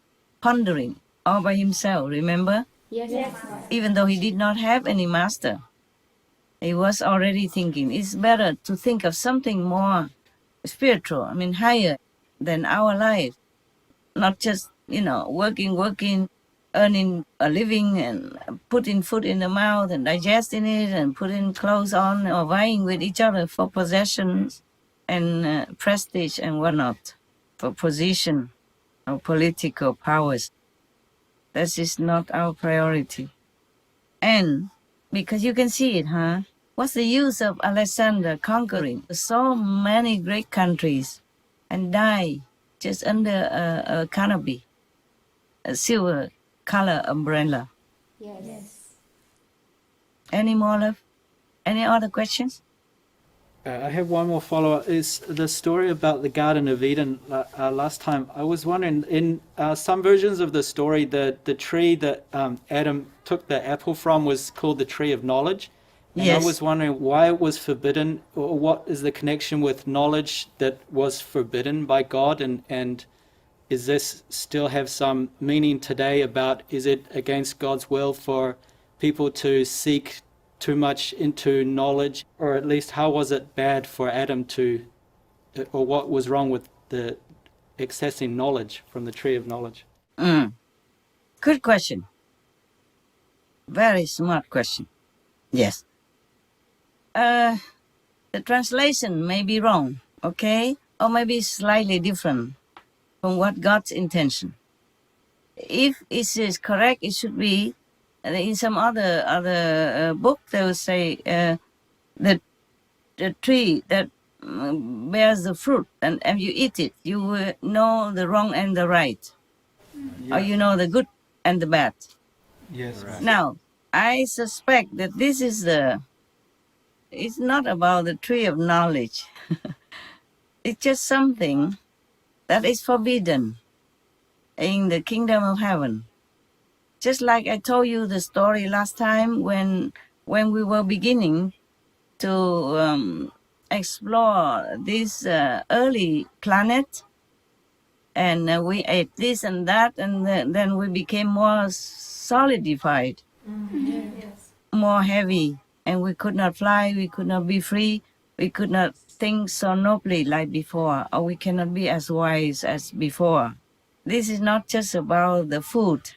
pondering all by himself, remember? Yes. Even though he did not have any master, he was already thinking it's better to think of something more spiritual, I mean higher than our life, not just, working, earning a living and putting food in the mouth and digesting it and putting clothes on or vying with each other for possessions and prestige and whatnot, for position or political powers. This is not our priority. And because you can see it, huh? What's the use of Alexander conquering so many great countries and die just under a canopy, a silver color umbrella? Yes. Any more, love? Any other questions? I have one more follow-up. Is the story about the Garden of Eden last time? I was wondering, in some versions of the story, the tree that Adam took the apple from was called the tree of knowledge. And Yes. I was wondering why it was forbidden, or what is the connection with knowledge that was forbidden by God, and is this still have some meaning today about, is it against God's will for people to seek too much into knowledge, or at least how was it bad for Adam to, or what was wrong with the accessing knowledge from the tree of knowledge? Good question. Very smart question. Yes. The translation may be wrong, okay? Or maybe slightly different from what God's intention. If it is correct, it should be, in some other book, they will say that the tree that bears the fruit, and you eat it, you will know the wrong and the right, or you know the good and the bad. Yes. Right. Now, I suspect that this is it's not about the tree of knowledge. It's just something that is forbidden in the kingdom of heaven. Just like I told you the story last time when we were beginning to explore this early planet, and we ate this and that, and then we became more solidified, more heavy, and we could not fly, we could not be free, we could not think so nobly like before, or we cannot be as wise as before. This is not just about the food.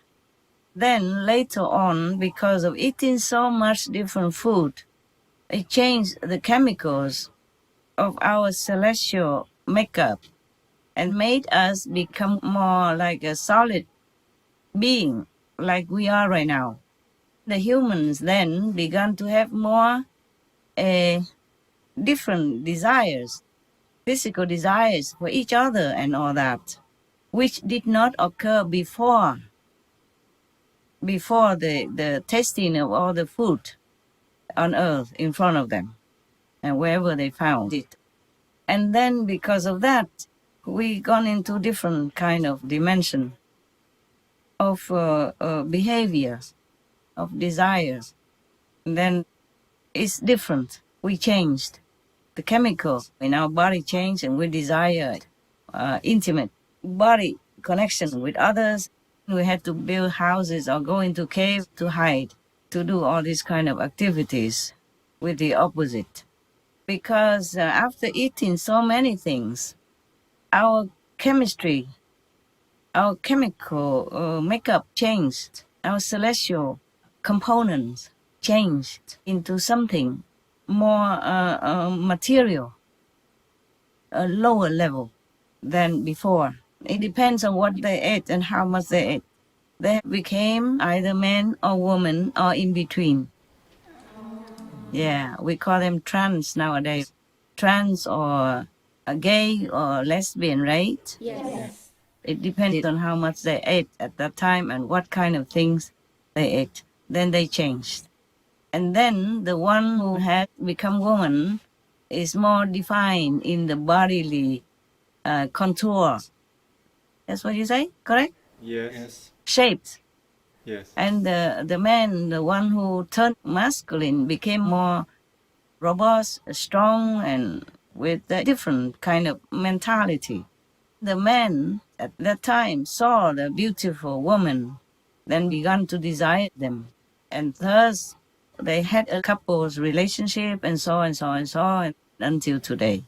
Then later on, because of eating so much different food, it changed the chemicals of our celestial makeup and made us become more like a solid being, like we are right now. The humans then began to have more different desires, physical desires for each other and all that, which did not occur before the tasting of all the food on earth in front of them and wherever they found it. And then because of that, we gone into different kind of dimension of behavior, of desires. And then it's different. We changed. The chemical in our body changed, and we desire intimate body connection with others. We had to build houses or go into caves to hide, to do all these kind of activities with the opposite. Because after eating so many things, our chemistry, our chemical makeup changed, our celestial components changed into something more material, a lower level than before. It depends on what they ate and how much they ate. They became either man or woman or in between. Yeah, we call them trans nowadays. Trans or a gay or lesbian, right? Yes. It depended on how much they ate at that time and what kind of things they ate. Then they changed. And then the one who had become woman is more defined in the bodily contour. That's what you say, correct? Yes. Shapes. Yes. And the man, the one who turned masculine, became more robust, strong, and with a different kind of mentality. The man at that time saw the beautiful woman, then began to desire them. And thus, they had a couple's relationship and so and so and so on until today.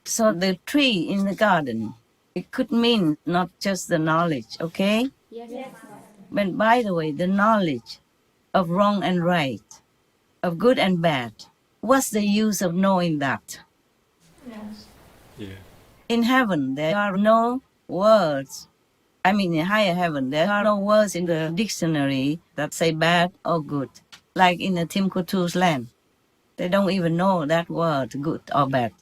So the tree in the garden, it could mean not just the knowledge, okay? Yes. But by the way, the knowledge of wrong and right, of good and bad, what's the use of knowing that? Yeah. In heaven, there are no words. I mean, in higher heaven, there are no words in the dictionary that say bad or good, like in the Timbuktu's land. They don't even know that word, good or bad.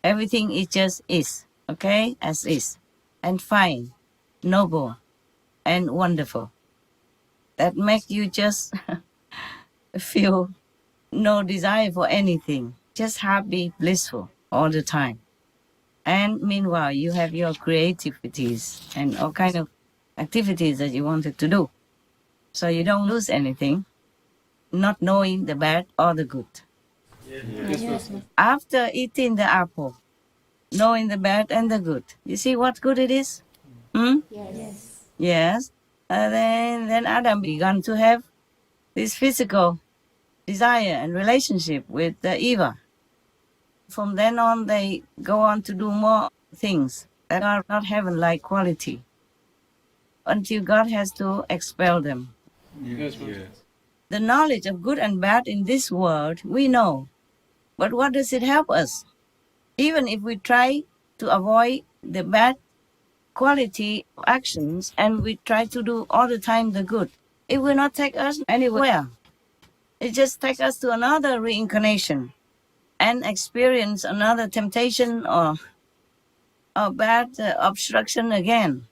Everything is just is, okay, as is, and fine, noble, and wonderful. That make you just feel no desire for anything, just happy, blissful all the time. And meanwhile, you have your creativities and all kind of activities that you wanted to do. So you don't lose anything, not knowing the bad or the good. Yes. After eating the apple, knowing the bad and the good, you see what good it is? Hmm? Yes. Yes. Then Adam began to have this physical desire and relationship with Eva. From then on, they go on to do more things that are not heaven-like quality until God has to expel them. Yes. The knowledge of good and bad in this world, we know. But what does it help us? Even if we try to avoid the bad quality of actions and we try to do all the time the good, it will not take us anywhere. It just takes us to another reincarnation and experience another temptation or bad obstruction again,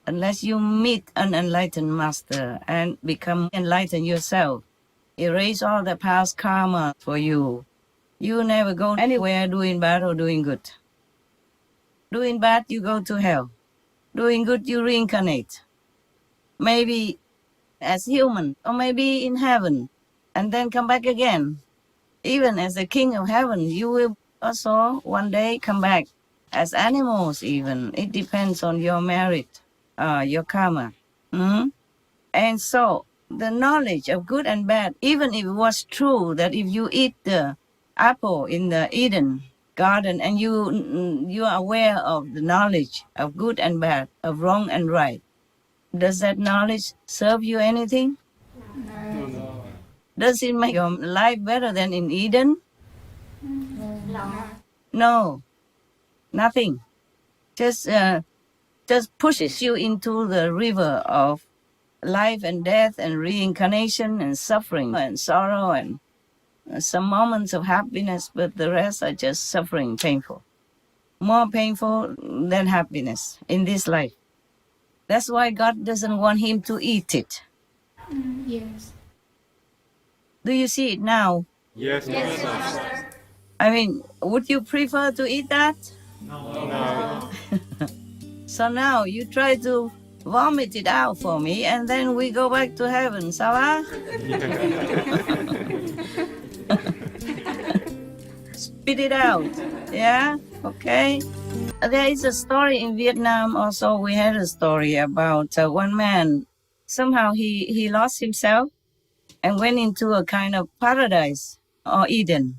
unless you meet an enlightened master and become enlightened yourself. Erase all the past karma for you. You never go anywhere doing bad or doing good. Doing bad, you go to hell. Doing good, you reincarnate. Maybe as human, or maybe in heaven, and then come back again. Even as the king of heaven, you will also one day come back as animals even. It depends on your merit, your karma. Mhm. And so the knowledge of good and bad, even if it was true that if you eat the apple in the Eden garden and you are aware of the knowledge of good and bad, of wrong and right, does that knowledge serve you anything? Does it make your life better than in Eden? No, nothing. Just pushes you into the river of life and death and reincarnation and suffering and sorrow and some moments of happiness, but the rest are just suffering, painful. More painful than happiness in this life. That's why God doesn't want him to eat it. Yes. Do you see it now? Yes, Yes, Master. Master. I mean, would you prefer to eat that? No. So now you try to vomit it out for me and then we go back to heaven, ça va? Spit it out, yeah? Okay. There is a story in Vietnam also. We had a story about one man. Somehow he lost himself and went into a kind of paradise or Eden.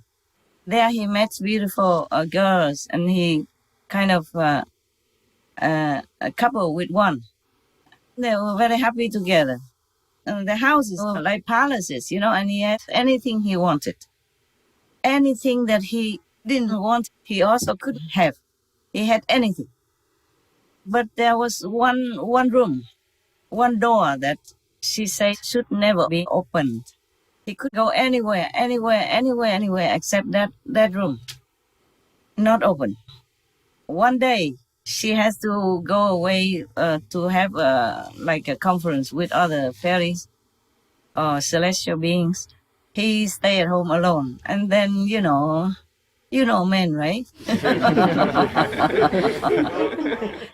There he met beautiful girls and he kind of a couple with one. They were very happy together. And the houses were like palaces, you know, and he had anything he wanted. Anything that he didn't want, he also could have. He had anything. But there was one room, one door that she said should never be opened. He could go anywhere except that room. Not open. One day, she has to go away to have like a conference with other fairies or celestial beings. He stayed at home alone. And then, you know men, right?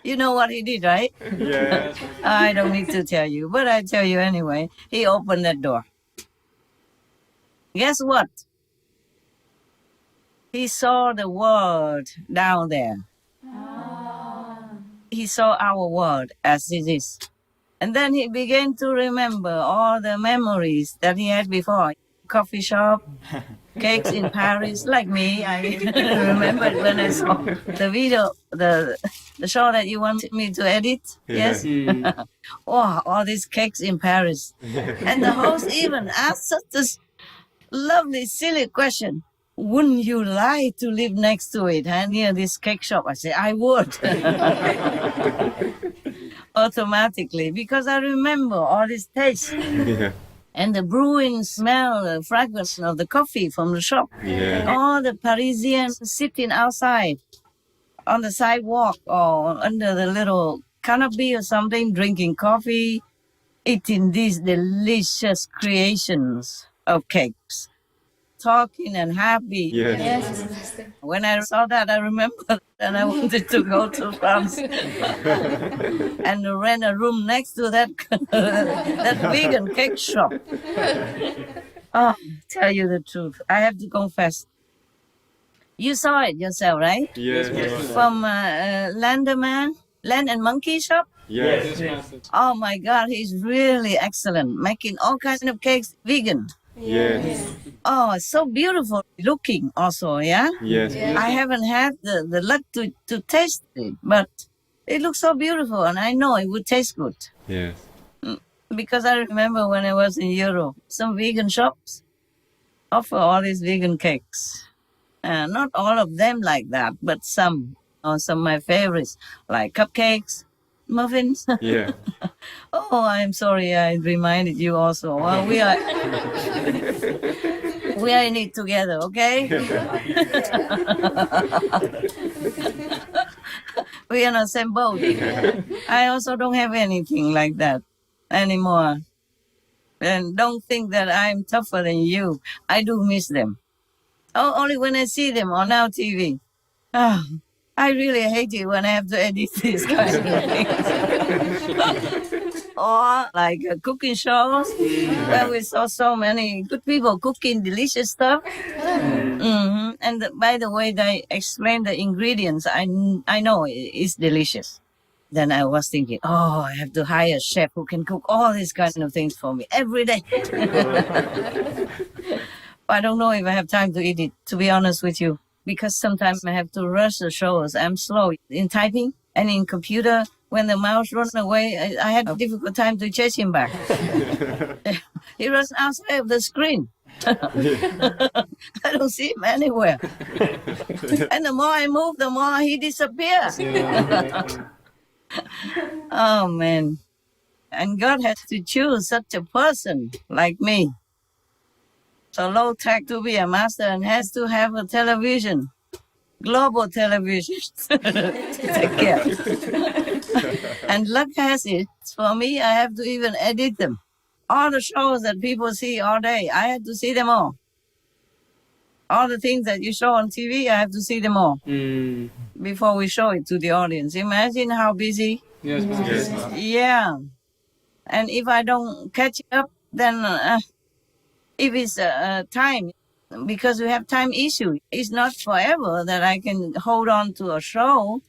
You know what he did, right? Yes. I don't need to tell you, but I tell you anyway. He opened that door. Guess what? He saw the world down there. He saw our world as it is. And then he began to remember all the memories that he had before. Coffee shop, cakes in Paris, like me. I remembered when I saw the video, the show that you wanted me to edit. Yes? Oh, all these cakes in Paris. And the host even asked such this lovely, silly question. Wouldn't you like to live next to it, near this cake shop? I said, I would. Automatically, because I remember all this taste. Yeah. And the brewing smell, the fragrance of the coffee from the shop. Yeah. All the Parisians sitting outside on the sidewalk or under the little canopy or something, drinking coffee, eating these delicious creations of cakes, talking and happy. Yes. Yes, Master. When I saw that, I remember and I wanted to go to France and rent a room next to that that vegan cake shop. Oh, tell you the truth, I have to confess. You saw it yourself, right? Yes. From Land and Monkey shop. Yes. Oh my God, he's really excellent, making all kinds of cakes vegan. Yes. Oh, so beautiful looking also, yeah? Yes. I haven't had the luck to taste it, but it looks so beautiful and I know it would taste good. Yes. Because I remember when I was in Europe, some vegan shops offer all these vegan cakes. Not all of them like that, but some. Some of my favorites, like cupcakes, muffins. Yeah. Oh, I'm sorry I reminded you also. Well, we We are in it together, okay? We are on the same boat. I also don't have anything like that anymore. And don't think that I'm tougher than you. I do miss them. Oh, only when I see them on our TV. Oh, I really hate it when I have to edit these kind of things. Or like cooking shows where we saw so many good people cooking delicious stuff. And by the way, they explain the ingredients. I know it's delicious. Then I was thinking, oh, I have to hire a chef who can cook all these kind of things for me every day. I don't know if I have time to eat it, to be honest with you, because sometimes I have to rush the shows. I'm slow in typing and in computer. When the mouse runs away, I had a difficult time to chase him back. He runs outside of the screen. I don't see him anywhere. And the more I move, the more he disappears. Oh, man. And God has to choose such a person like me. So low tech to be a master and has to have a television, global television to take care. And luck has it, for me, I have to even edit them. All the shows that people see all day, I have to see them all. All the things that you show on TV, I have to see them all before we show it to the audience. Imagine how busy. Yes, Master. Yeah. And if I don't catch up, then if it's time, because we have time issue, it's not forever that I can hold on to a show.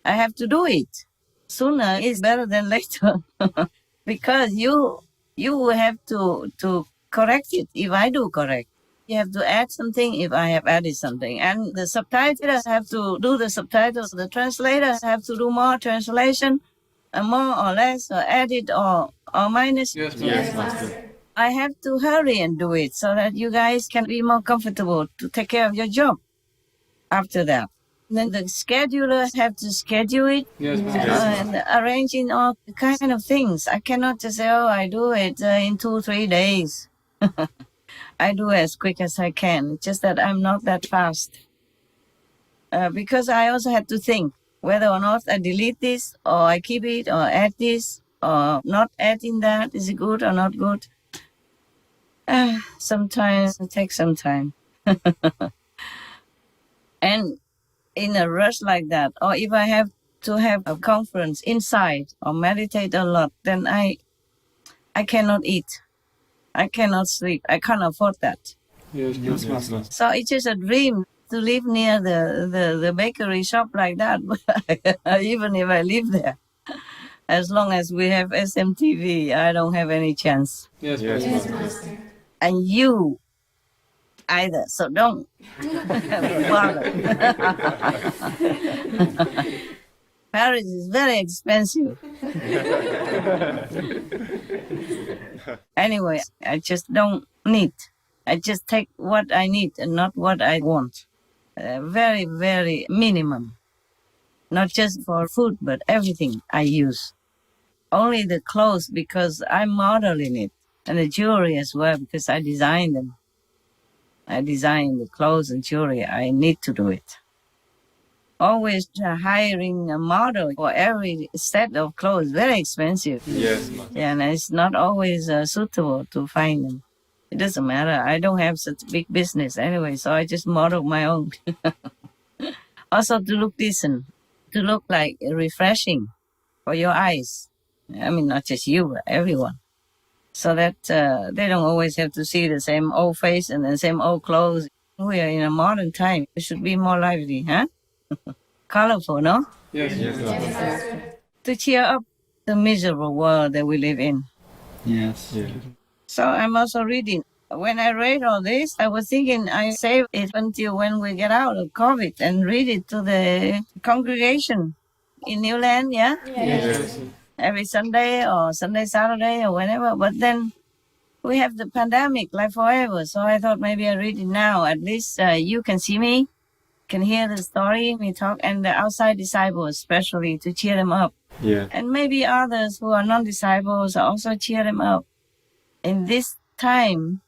I have to do it. Sooner is better than later. Because you will have to correct it if I do correct. You have to add something if I have added something. And the subtitles have to do the subtitles. The translators have to do more translation, more or less, or edit or minus. Yes, Master. I have to hurry and do it so that you guys can be more comfortable to take care of your job after that. Then the schedulers have to schedule it Yes, Master. and arranging all kind of things. I cannot just say, oh, I do it in 2-3 days. I do as quick as I can. It's just that I'm not that fast. Because I also had to think whether or not I delete this or I keep it or add this or not adding that. Is it good or not good? Sometimes it takes some time. And in a rush like that, or if I have to have a conference inside or meditate a lot, then I cannot eat. I cannot sleep. I can't afford that. Yes, Master. So it's just a dream to live near the bakery shop like that. Even if I live there, as long as we have SMTV, I don't have any chance. Yes, Master. And you either, so don't bother. Paris is very expensive. Anyway, I just don't need. I just take what I need and not what I want. Very, very minimum. Not just for food, but everything I use. Only the clothes because I'm modeling it. And the jewelry as well because I design them. I design the clothes and jewelry. I need to do it. Always hiring a model for every set of clothes, very expensive. Yes, Master. Yeah, and it's not always suitable to find them. It doesn't matter. I don't have such big business anyway, so I just model my own. Also to look decent, to look like refreshing for your eyes. I mean, not just you, but everyone. So that they don't always have to see the same old face and the same old clothes. We are in a modern time. It should be more lively, huh? Colorful, no? Yes, Master. To cheer up the miserable world that we live in. Yes. So I'm also reading. When I read all this, I was thinking I save it until when we get out of COVID and read it to the congregation in New Land, yeah? Yes. Every Sunday or Sunday, Saturday or whenever. But then we have the pandemic like forever. So I thought maybe I read it now. At least you can see me, can hear the story, me talk, and the outside disciples especially to cheer them up. Yeah. And maybe others who are non-disciples also cheer them up. In this time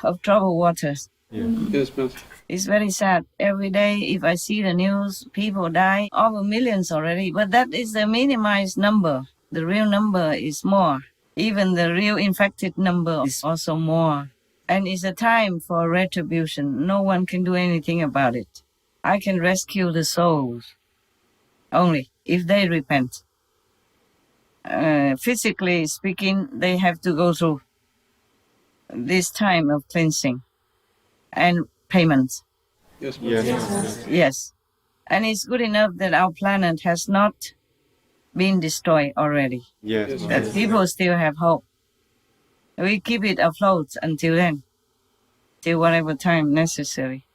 of troubled waters, Yes, Master. It's very sad. Every day, if I see the news, people die, over millions already. But that is the minimized number. The real number is more. Even the real infected number is also more. And it's a time for retribution. No one can do anything about it. I can rescue the souls only if they repent. Physically speaking, they have to go through this time of cleansing and payment. Yes, Yes, Master. Master. Yes. And it's good enough that our planet has not been destroyed already. Yes, That Master. people still have hope. We keep it afloat until then, till whatever time necessary.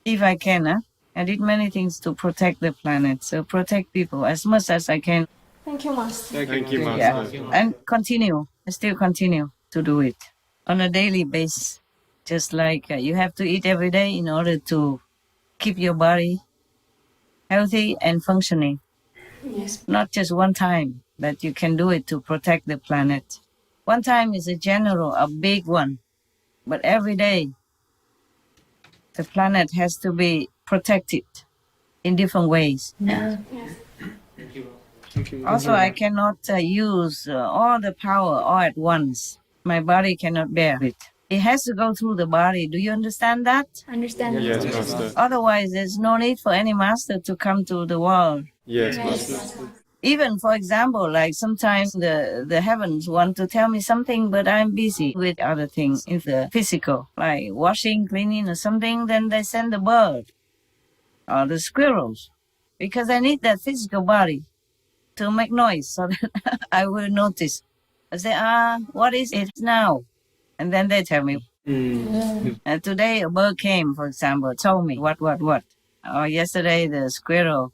If I can, I did many things to protect the planet, so protect people as much as I can. Thank you, Master. Thank you, Yeah. Master. And continue, I still continue to do it on a daily basis. Just like you have to eat every day in order to keep your body healthy and functioning. Yes. Not just one time, but you can do it to protect the planet. One time is a general, a big one, but every day the planet has to be protected in different ways. Yes. Thank you, Also, I cannot use all the power all at once. My body cannot bear it. It has to go through the body. Do you understand that? Understand. Yes, Master. Otherwise, there's no need for any master to come to the world. Yes, Yes. Master. Even, for example, like sometimes the heavens want to tell me something, but I'm busy with other things in the physical, like washing, cleaning, or something. Then they send the bird or the squirrels because I need that physical body to make noise so that I will notice. I say, what is it now? And then they tell me. And today a bird came, for example, told me what. Or yesterday the squirrel,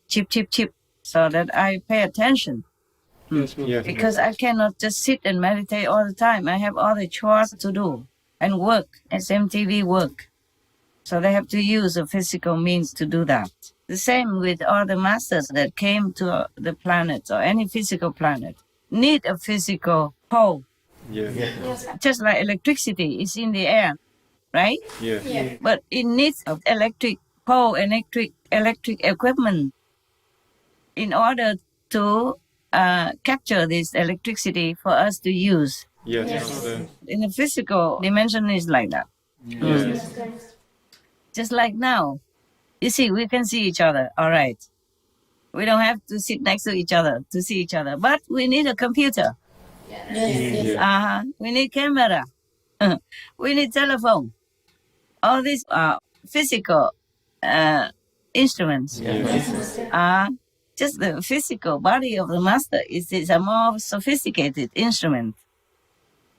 chip, chip, chip, so that I pay attention. Yes, Master. Yes. Because I cannot just sit and meditate all the time. I have other chores to do and work, SMTV work. So they have to use a physical means to do that. The same with all the masters that came to the planet or any physical planet. Need a physical pole. Yes. Yes. Just like electricity is in the air, right? Yes. Yeah. But it needs an electric pole, electric equipment in order to capture this electricity for us to use. Yes, Yes. Master. In the physical dimension is like that. Yes. Just like now. You see, we can see each other, all right. We don't have to sit next to each other to see each other, but we need a computer. Yes. We need camera. We need telephone. All these are physical instruments. Yes. Just the physical body of the master is a more sophisticated instrument.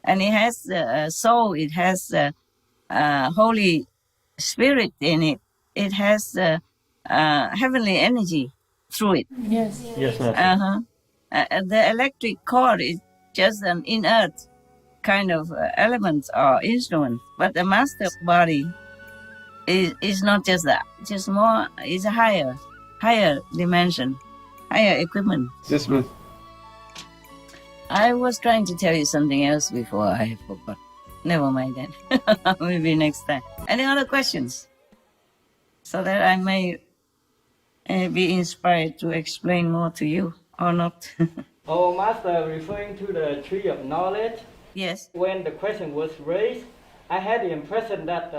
And it has a soul, it has Holy Spirit in it. It has heavenly energy through it. Yes. Yes, Master. The electric cord is just an inert kind of element or instrument, but the master body is not just that. Just more, is a higher dimension, higher equipment. Yes, Master. I was trying to tell you something else before I forgot. Never mind then. Maybe next time. Any other questions? So that I may be inspired to explain more to you or not. Oh, Master, referring to the tree of knowledge, Yes. when the question was raised, I had the impression that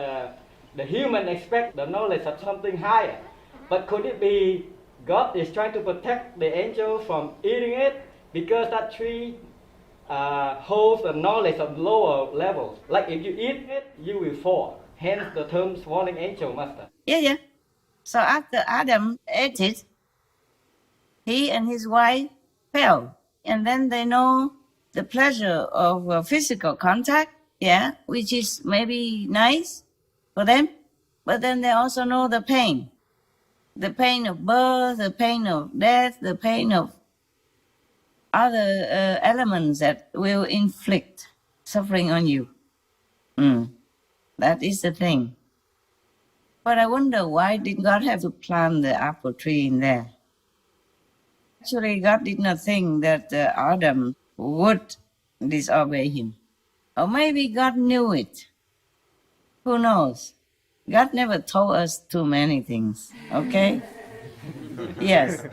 the human expect the knowledge of something higher. But could it be God is trying to protect the angel from eating it because that tree holds the knowledge of lower levels? Like if you eat it, you will fall. Hence the term falling angel, Master. Yeah. So after Adam ate it, he and his wife fell. And then they know the pleasure of physical contact, yeah, which is maybe nice for them. But then they also know the pain of birth, the pain of death, the pain of other elements that will inflict suffering on you. That is the thing. But I wonder, why did God have to plant the apple tree in there? Actually, God did not think that Adam would disobey him. Or maybe God knew it. Who knows? God never told us too many things, okay? Yes.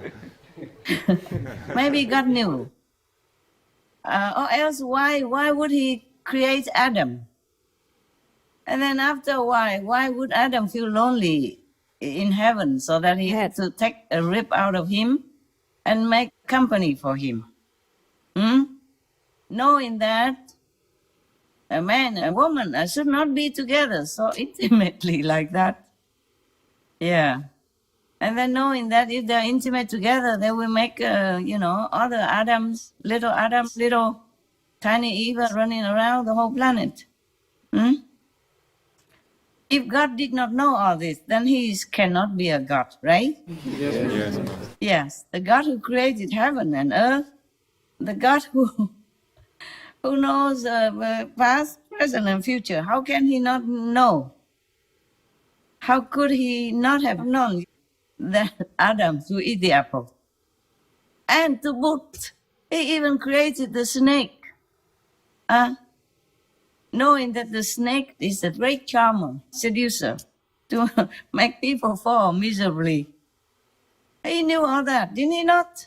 Maybe God knew. Or else why would he create Adam? And then after a while, why would Adam feel lonely in heaven so that he had to take a rib out of him and make company for him? Knowing that a man and a woman should not be together so intimately like that. Yeah. And then knowing that if they're intimate together, they will make, other Adams, little tiny Eva running around the whole planet. If God did not know all this, then he cannot be a God, right? Yes. Yes, the God who created heaven and earth, the God who knows past, present, and future. How can he not know? How could he not have known that Adam to eat the apple? And to boot, he even created the snake. Knowing that the snake is a great charmer, seducer, to make people fall miserably. He knew all that, didn't he not?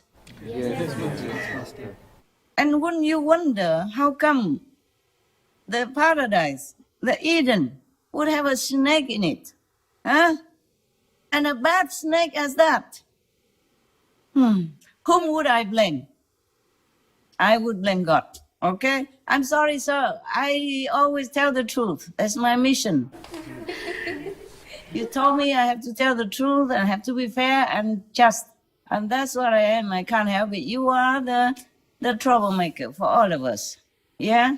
And wouldn't you wonder how come the paradise, the Eden, would have a snake in it? Huh? And a bad snake as that. Whom would I blame? I would blame God. Okay? I'm sorry, sir. I always tell the truth. That's my mission. You told me I have to tell the truth and I have to be fair and just. And that's what I am. I can't help it. You are the troublemaker for all of us. Yeah?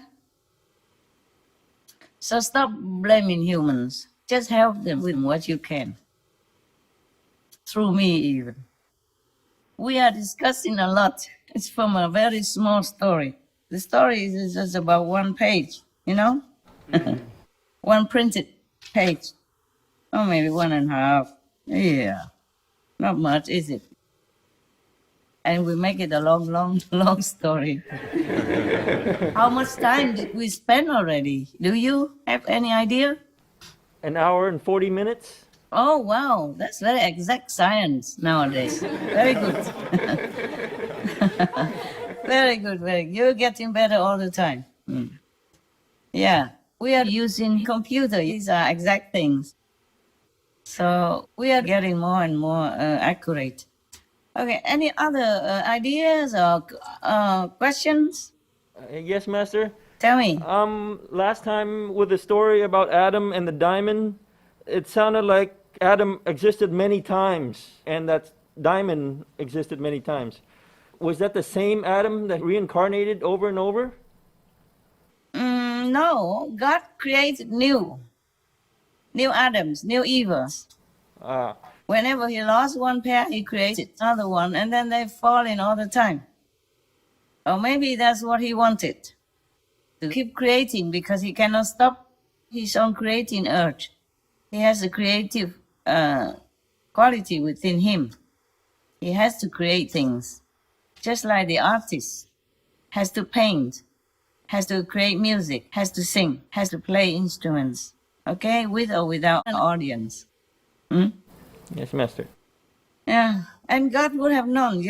So stop blaming humans. Just help them with what you can. Through me, even. We are discussing a lot. It's from a very small story. The story is just about one page, you know? One printed page. Or maybe 1.5. Yeah. Not much, is it? And we make it a long story. How much time did we spend already? Do you have any idea? An hour and 40 minutes. Oh, wow. That's very exact science nowadays. Very good. Very good, very good. You're getting better all the time. Yeah. We are using computer. These are exact things. So we are getting more and more accurate. Okay, any other ideas or questions? Yes, Master. Tell me. Last time with the story about Adam and the diamond, it sounded like Adam existed many times and that diamond existed many times. Was that the same Adam that reincarnated over and over? No, God created new Adams, new Evas. Whenever he lost one pair, he created another one, and then they fall in all the time. Or maybe that's what he wanted, to keep creating because he cannot stop his own creating urge. He has a creative quality within him. He has to create things, just like the artist has to paint, has to create music, has to sing, has to play instruments, okay, with or without an audience. Yes, Master. Yeah, and God would have known,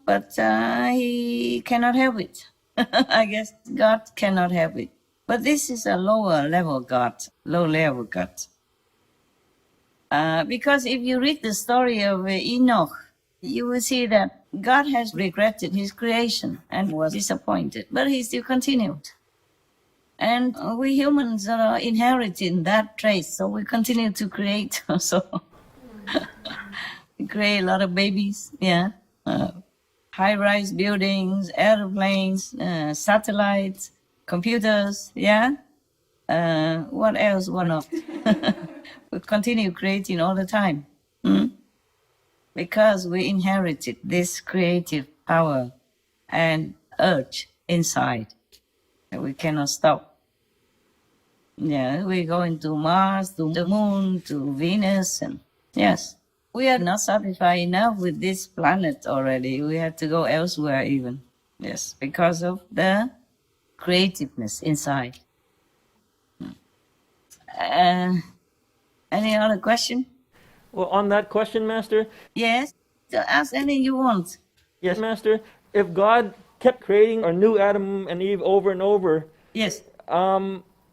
but he cannot help it. I guess God cannot help it. But this is a lower level God, low level God. Because if you read the story of Enoch, you will see that God has regretted his creation and was disappointed, but he still continued. And we humans are inheriting that trait, so we continue to create. So we create a lot of babies, yeah. High-rise buildings, airplanes, satellites, computers, yeah. What else? What not? We continue creating all the time. Because we inherited this creative power and urge inside that we cannot stop. Yeah, we're going to Mars, to the moon, to Venus, and yes, we are not satisfied enough with this planet already. We have to go elsewhere even. Yes, because of the creativeness inside. Any other question? Well, on that question, Master, Yes? So ask any you want. yes, Master, if God kept creating a new Adam and Eve over and over, Yes.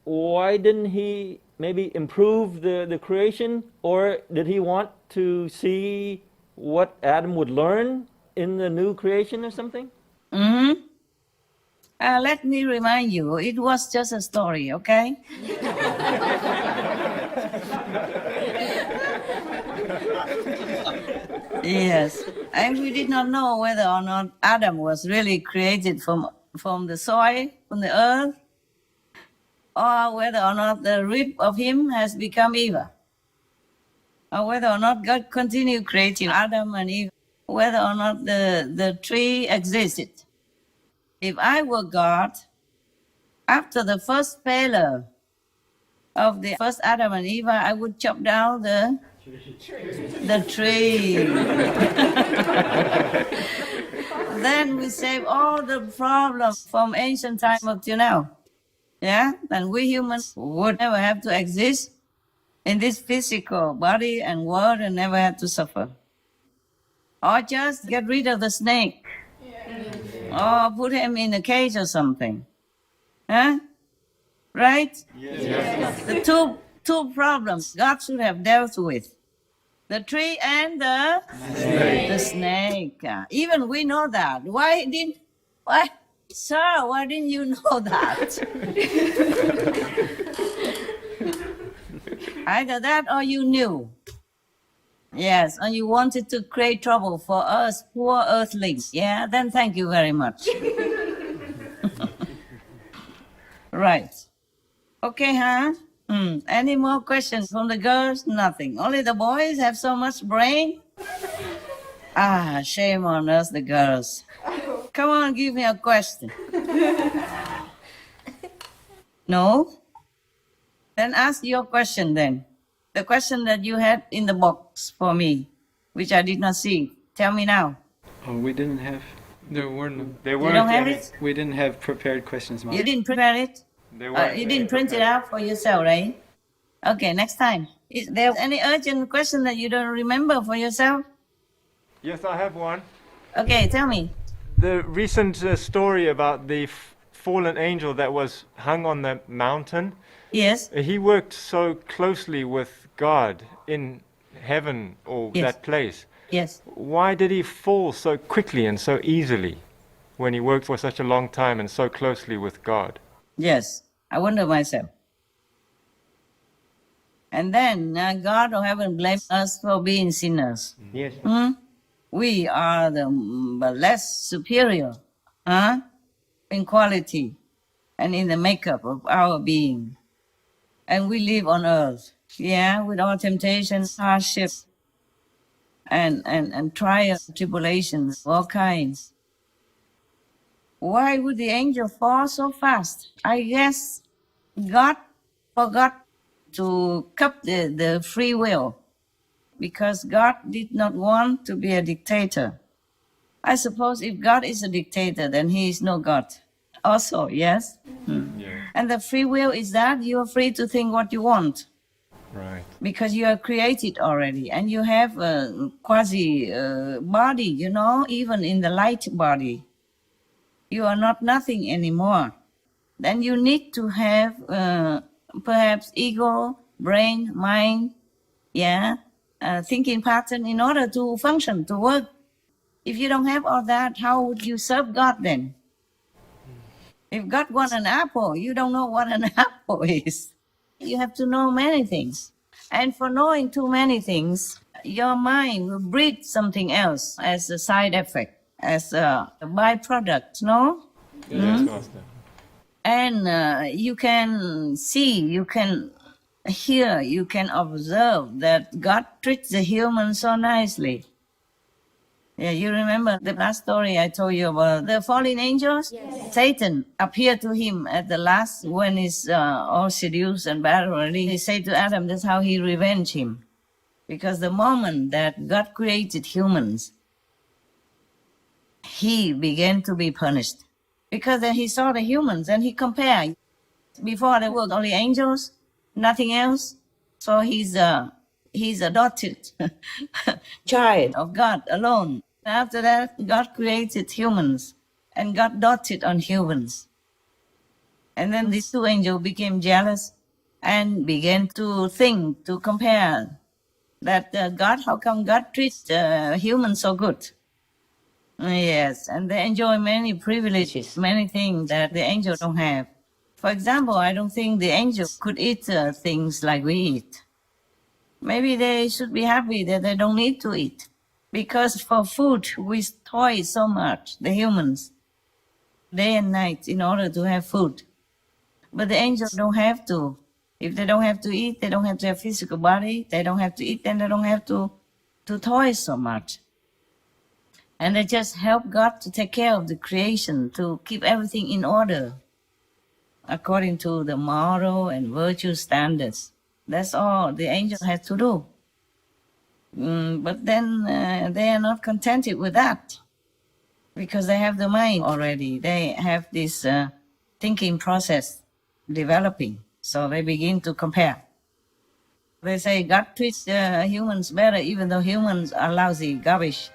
why didn't he maybe improve the creation, or did he want to see what Adam would learn in the new creation or something? Mm-hmm. Let me remind you, it was just a story, okay? Yes. And we did not know whether or not Adam was really created from the soil, from the earth, or whether or not the rib of him has become Eve, or whether or not God continued creating Adam and Eve, whether or not the tree existed. If I were God, after the first failure of the first Adam and Eve, I would chop down the tree. Then we save all the problems from ancient time up till now. Yeah, then we humans would never have to exist in this physical body and world and never have to suffer. Or just get rid of the snake. Or put him in a cage or something. Huh? Right? Yes. The two problems God should have dealt with. The tree and the snake. Even we know that. Sir, why didn't you know that? Either that or you knew. Yes, and you wanted to create trouble for us poor earthlings. Yeah, then thank you very much. Right. Okay, huh? Any more questions from the girls? Nothing. Only the boys have so much brain? Shame on us, the girls. Come on, give me a question. No? Then ask your question then. The question that you had in the box for me, which I did not see. Tell me now. Oh, we didn't have. There were no. You don't have it? We didn't have prepared questions, You Master. didn't prepare it? There were. You didn't print it out for yourself, right? Okay, next time. Is there any urgent question that you don't remember for yourself? Yes, I have one. Okay, tell me. The recent story about the fallen angel that was hung on the mountain, Yes? he worked so closely with God in heaven or Yes. that place. Yes. Why did he fall so quickly and so easily when he worked for such a long time and so closely with God? Yes. I wonder myself. And then God of heaven blames us for being sinners. Yes. We are the less superior in quality and in the makeup of our being. And we live on earth, with all temptations, hardships, and trials, tribulations, all kinds. Why would the angel fall so fast? I guess God forgot to cup the free will because God did not want to be a dictator. I suppose if God is a dictator, then he is no God. Also, yes? And the free will is that you are free to think what you want. Right. Because you are created already and you have a quasi body, even in the light body. You are not nothing anymore. Then you need to have perhaps ego, brain, mind, thinking pattern in order to function, to work. If you don't have all that, how would you serve God then? If God wants an apple, you don't know what an apple is. You have to know many things. And for knowing too many things, your mind will breed something else as a side effect, as a byproduct, no? Yes, Master. And you can see, you can hear, you can observe that God treats the human so nicely. Yeah, you remember the last story I told you about the fallen angels? Yes. Satan appeared to him at the last when he's all seduced and bad already. He said to Adam, that's how he revenged him. Because the moment that God created humans, he began to be punished. Because then he saw the humans and he compared. Before there were only angels, nothing else. So he's adopted child of God alone. After that, God created humans and God dotted on humans. And then these two angels became jealous and began to think, to compare that God, how come God treats humans so good? Yes, and they enjoy many privileges, many things that the angel don't have. For example, I don't think the angel could eat things like we eat. Maybe they should be happy that they don't need to eat. Because for food, we toil so much, the humans, day and night, in order to have food. But the angels don't have to. If they don't have to eat, they don't have to have physical body. They don't have to eat, then they don't have to toil so much. And they just help God to take care of the creation, to keep everything in order, according to the moral and virtue standards. That's all the angel has to do. But then they are not contented with that, because they have the mind already. They have this thinking process developing. So they begin to compare. They say God treats humans better, even though humans are lousy, garbage,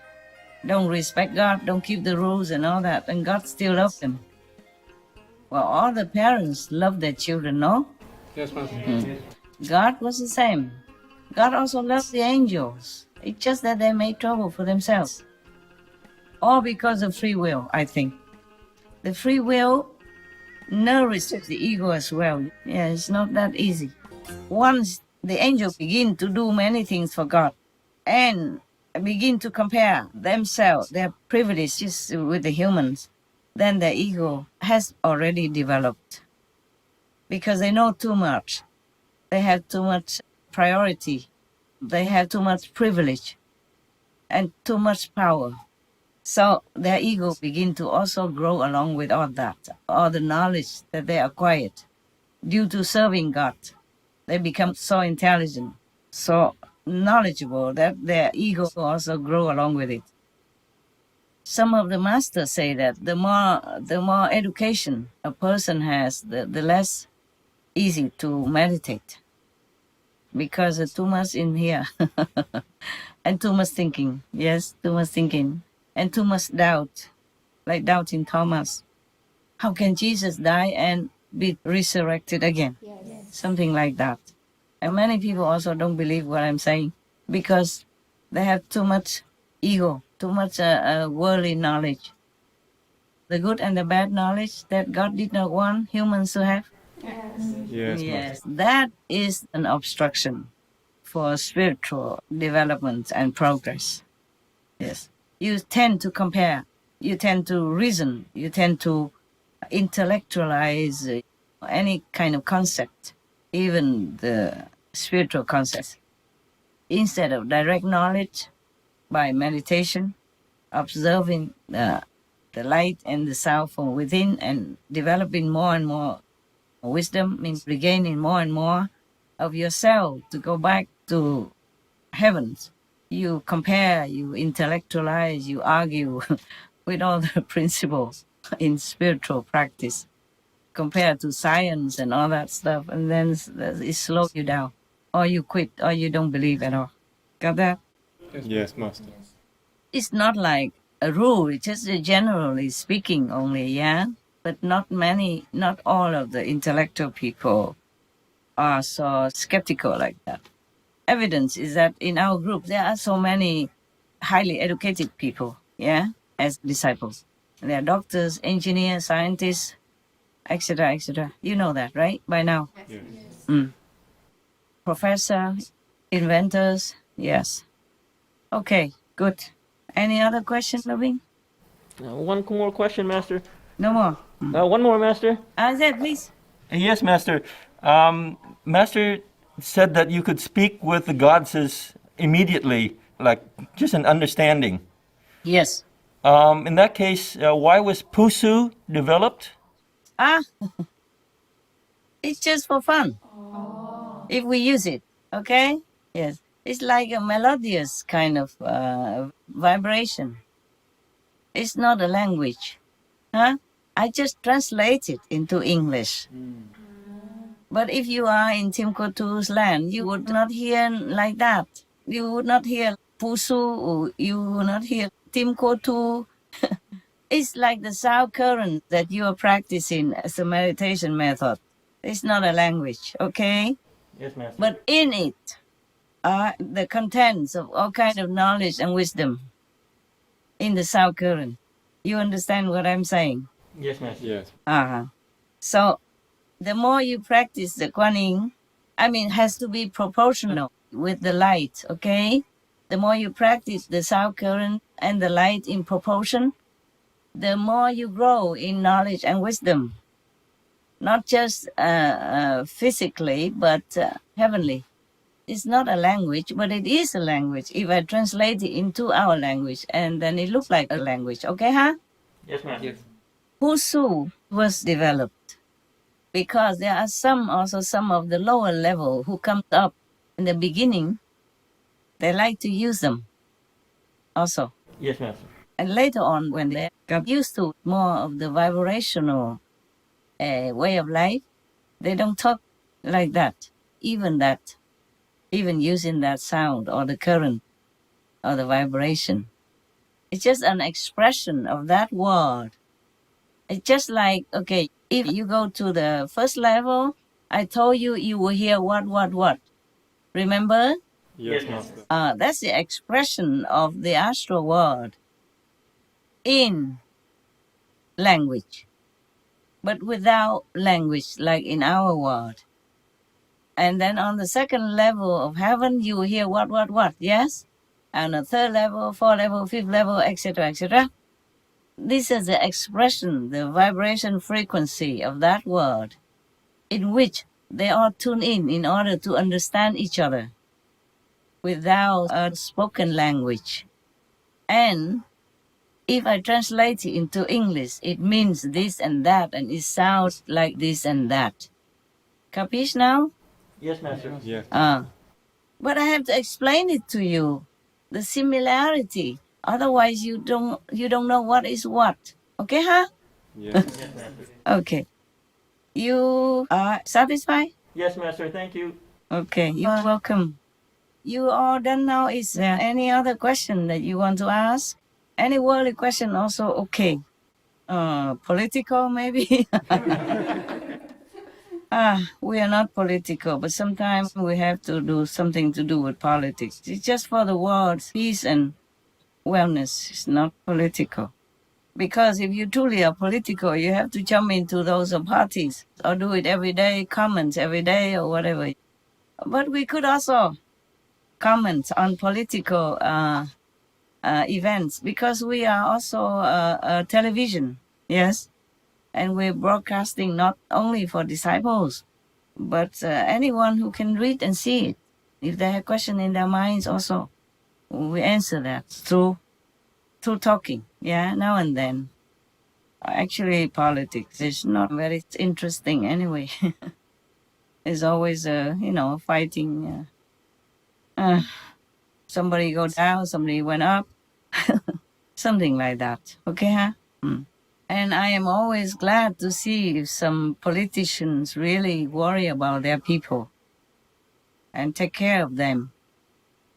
don't respect God, don't keep the rules and all that, and God still loves them. Well, all the parents love their children, no? Yes, Master. God was the same. God also loved the angels. It's just that they made trouble for themselves. All because of free will, I think. The free will nourishes the ego as well. Yeah, it's not that easy. Once the angels begin to do many things for God and begin to compare themselves, their privileges with the humans, then their ego has already developed. Because they know too much. They have too much priority. They have too much privilege and too much power. So their ego begin to also grow along with all that, all the knowledge that they acquired due to serving God. They become so intelligent, so knowledgeable that their ego also grow along with it. Some of the masters say that the more education a person has, the less easy to meditate, because there's too much in here and too much thinking. Yes, too much thinking and too much doubt, like doubting Thomas. How can Jesus die and be resurrected again? Something like that. And many people also don't believe what I'm saying because they have too much ego, too much worldly knowledge. The good and the bad knowledge that God did not want humans to have. Yes, That is an obstruction for spiritual development and progress. Yes. You tend to compare, you tend to reason, you tend to intellectualize any kind of concept, even the spiritual concepts. Instead of direct knowledge by meditation, observing the light and the sound from within and developing more and more wisdom, means regaining more and more of yourself to go back to heavens. You compare, you intellectualize, you argue with all the principles in spiritual practice compared to science and all that stuff, and then it slows you down, or you quit, or you don't believe at all. Got that? Yes, Master. It's not like a rule, it's just generally speaking only, yeah? But not all of the intellectual people are so skeptical like that. Evidence is that in our group, there are so many highly educated people, yeah, as disciples. They are doctors, engineers, scientists, etc., etc. You know that, right, by now? Yes. Professor, inventors, yes. Okay, good. Any other question, Loving? One more question, Master. No more. One more, Master. Zed, please. Yes, Master. Master said that you could speak with the gods immediately, like just an understanding. Yes. In that case, why was Pusu developed? It's just for fun. If we use it, okay? Yes. It's like a melodious kind of vibration. It's not a language. Huh? I just translate it into English. But if you are in Timbuktu's land, you would not hear like that. You would not hear Pusu, or you would not hear Timbuktu. It's like the sound current that you are practicing as a meditation method. It's not a language, okay? Yes, Master. But in it are the contents of all kind of knowledge and wisdom in the sound current. You understand what I'm saying? Yes, Master. Yes. Uh-huh. So the more you practice the Kuan Yin, has to be proportional with the light, okay? The more you practice the sound current and the light in proportion, the more you grow in knowledge and wisdom. Not just physically, but heavenly. It's not a language, but it is a language. If I translate it into our language, and then it looks like a language, okay, huh? Yes, Master. Yes. Husu was developed because there are some of the lower level who comes up in the beginning. They like to use them also. Yes, Master. And later on, when they got used to more of the vibrational way of life, they don't talk like that. Even using that sound or the current or the vibration. It's just an expression of that word. It's just like, okay, if you go to the first level, I told you you will hear what. Remember? Yes, Yes, Master. That's the expression of the astral world in language, but without language, like in our world. And then on the second level of heaven, you will hear what, yes? And the third level, fourth level, fifth level, etc., etc. This is the expression, the vibration frequency of that word, in which they all tune in order to understand each other without a spoken language. And if I translate it into English, it means this and that, and it sounds like this and that. Capiche now? Yes, Master. Yes. But I have to explain it to you, the similarity. Otherwise, you don't know what is what. Okay, huh? Yes. Okay. You are satisfied? Yes, Master. Thank you. Okay, you are welcome. You are done now. Is there any other question that you want to ask? Any worldly question also okay. Political maybe? We are not political, but sometimes we have to do something to do with politics. It's just for the world's peace and wellness. It's not political. Because if you truly are political, you have to jump into those parties or do it every day, comments every day or whatever. But we could also comment on political events because we are also television, yes? And we're broadcasting not only for disciples, but anyone who can read and see it. If they have questions in their minds also, we answer that through talking, yeah, now and then. Actually, politics is not very interesting anyway. It's always, fighting. Somebody go down, somebody went up, something like that. Okay, huh? And I am always glad to see if some politicians really worry about their people and take care of them,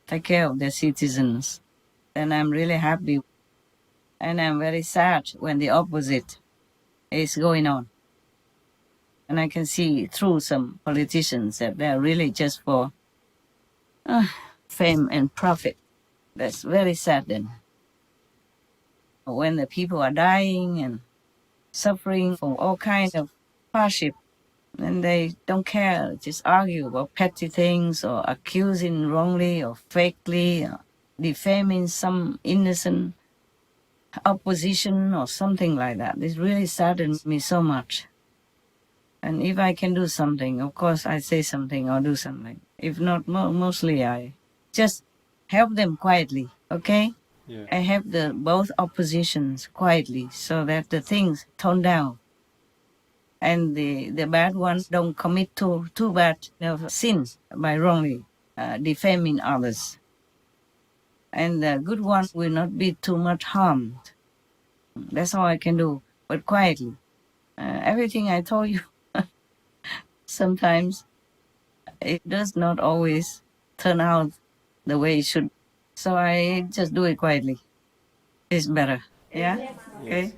take care of their citizens. Then I'm really happy. And I'm very sad when the opposite is going on. And I can see through some politicians that they're really just for fame and profit. That's very sad then. When the people are dying and suffering from all kinds of hardship, and they don't care, just argue about petty things or accusing wrongly or fakely, or defaming some innocent opposition or something like that. This really saddens me so much. And if I can do something, of course I say something or do something. If not, mostly I just help them quietly, okay? Yeah. I help both oppositions quietly so that the things tone down. And the bad ones don't commit too bad sins by wrongly defaming others. And the good ones will not be too much harmed. That's all I can do, but quietly. Everything I told you sometimes it does not always turn out the way it should. So I just do it quietly. It's better. Yeah? Okay.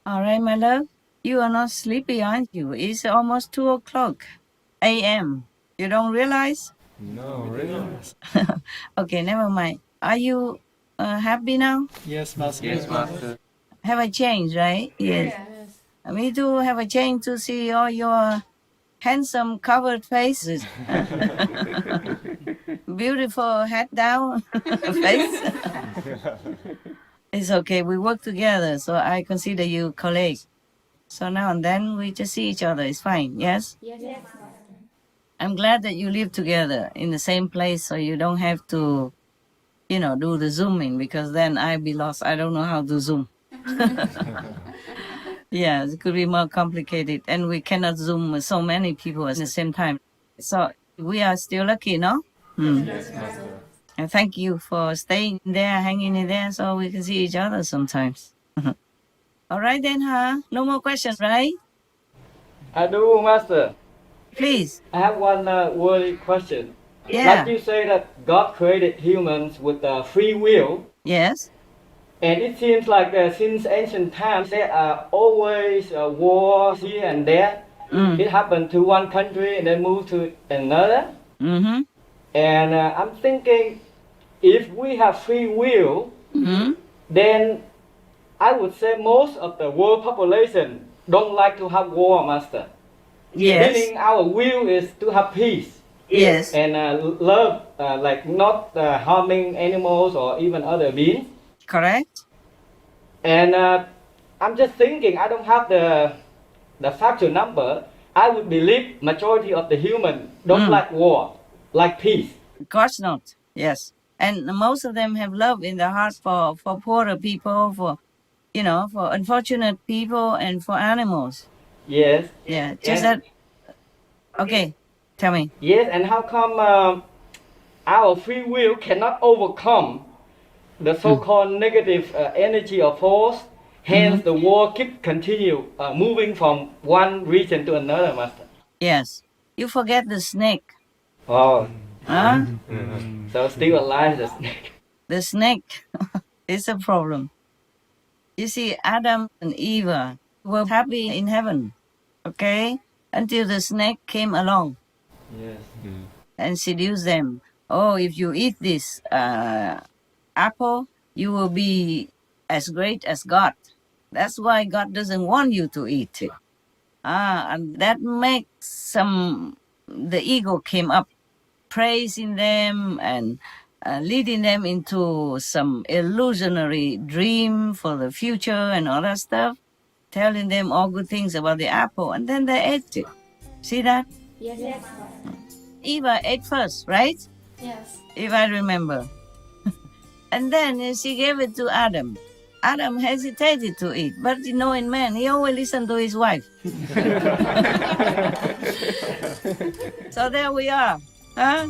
All right, my love. You are not sleepy, aren't you? It's almost 2 o'clock a.m. You don't realize? No, really? Okay, never mind. Are you happy now? Yes, Master. Yes, Master. Have a change, right? Yes. Me too have a change to see all your handsome covered faces. Beautiful head down face. It's okay. We work together, so I consider you colleague. So now and then we just see each other. It's fine. Yes. Yes. I'm glad that you live together in the same place, so you don't have to, do the zooming, because then I'd be lost. I don't know how to zoom. Yeah, it could be more complicated, and we cannot zoom with so many people at the same time. So we are still lucky, no? And thank you for staying there, hanging in there, so we can see each other sometimes. All right then, huh? No more questions, right? I do, Master. Please. I have one wordy question. Yeah. Like you say that God created humans with free will, Yes. and it seems like since ancient times there are always wars here and there. It happened to one country and then moved to another. Mm-hmm. And I'm thinking, if we have free will, then I would say most of the world population don't like to have war, Master. Yes. Meaning our will is to have peace Yes. and love, like not harming animals or even other beings. Correct. And I'm just thinking, I don't have the factual number. I would believe majority of the human don't like war, like peace. Of course not. Yes. And most of them have love in their heart for poorer people, for unfortunate people, and for animals. Yes. Yeah. Just And- that. Okay. Tell me. Yes, and how come our free will cannot overcome the so-called negative energy or force? Hence, the war continue moving from one region to another, Master. Yes. You forget the snake. Oh, Huh? so still alive, the snake. The snake is a problem. You see, Adam and Eve were happy in heaven, okay? Until the snake came along Yes. and seduced them. Oh, if you eat this apple, you will be as great as God. That's why God doesn't want you to eat it. And that makes the ego came up, praising them and leading them into some illusionary dream for the future and all that stuff, telling them all good things about the apple, and then they ate it. See that? Yes. Eva ate first, right? Yes. If I remember. And then she gave it to Adam. Adam hesitated to eat, but knowing man, he always listened to his wife. So there we are. Huh?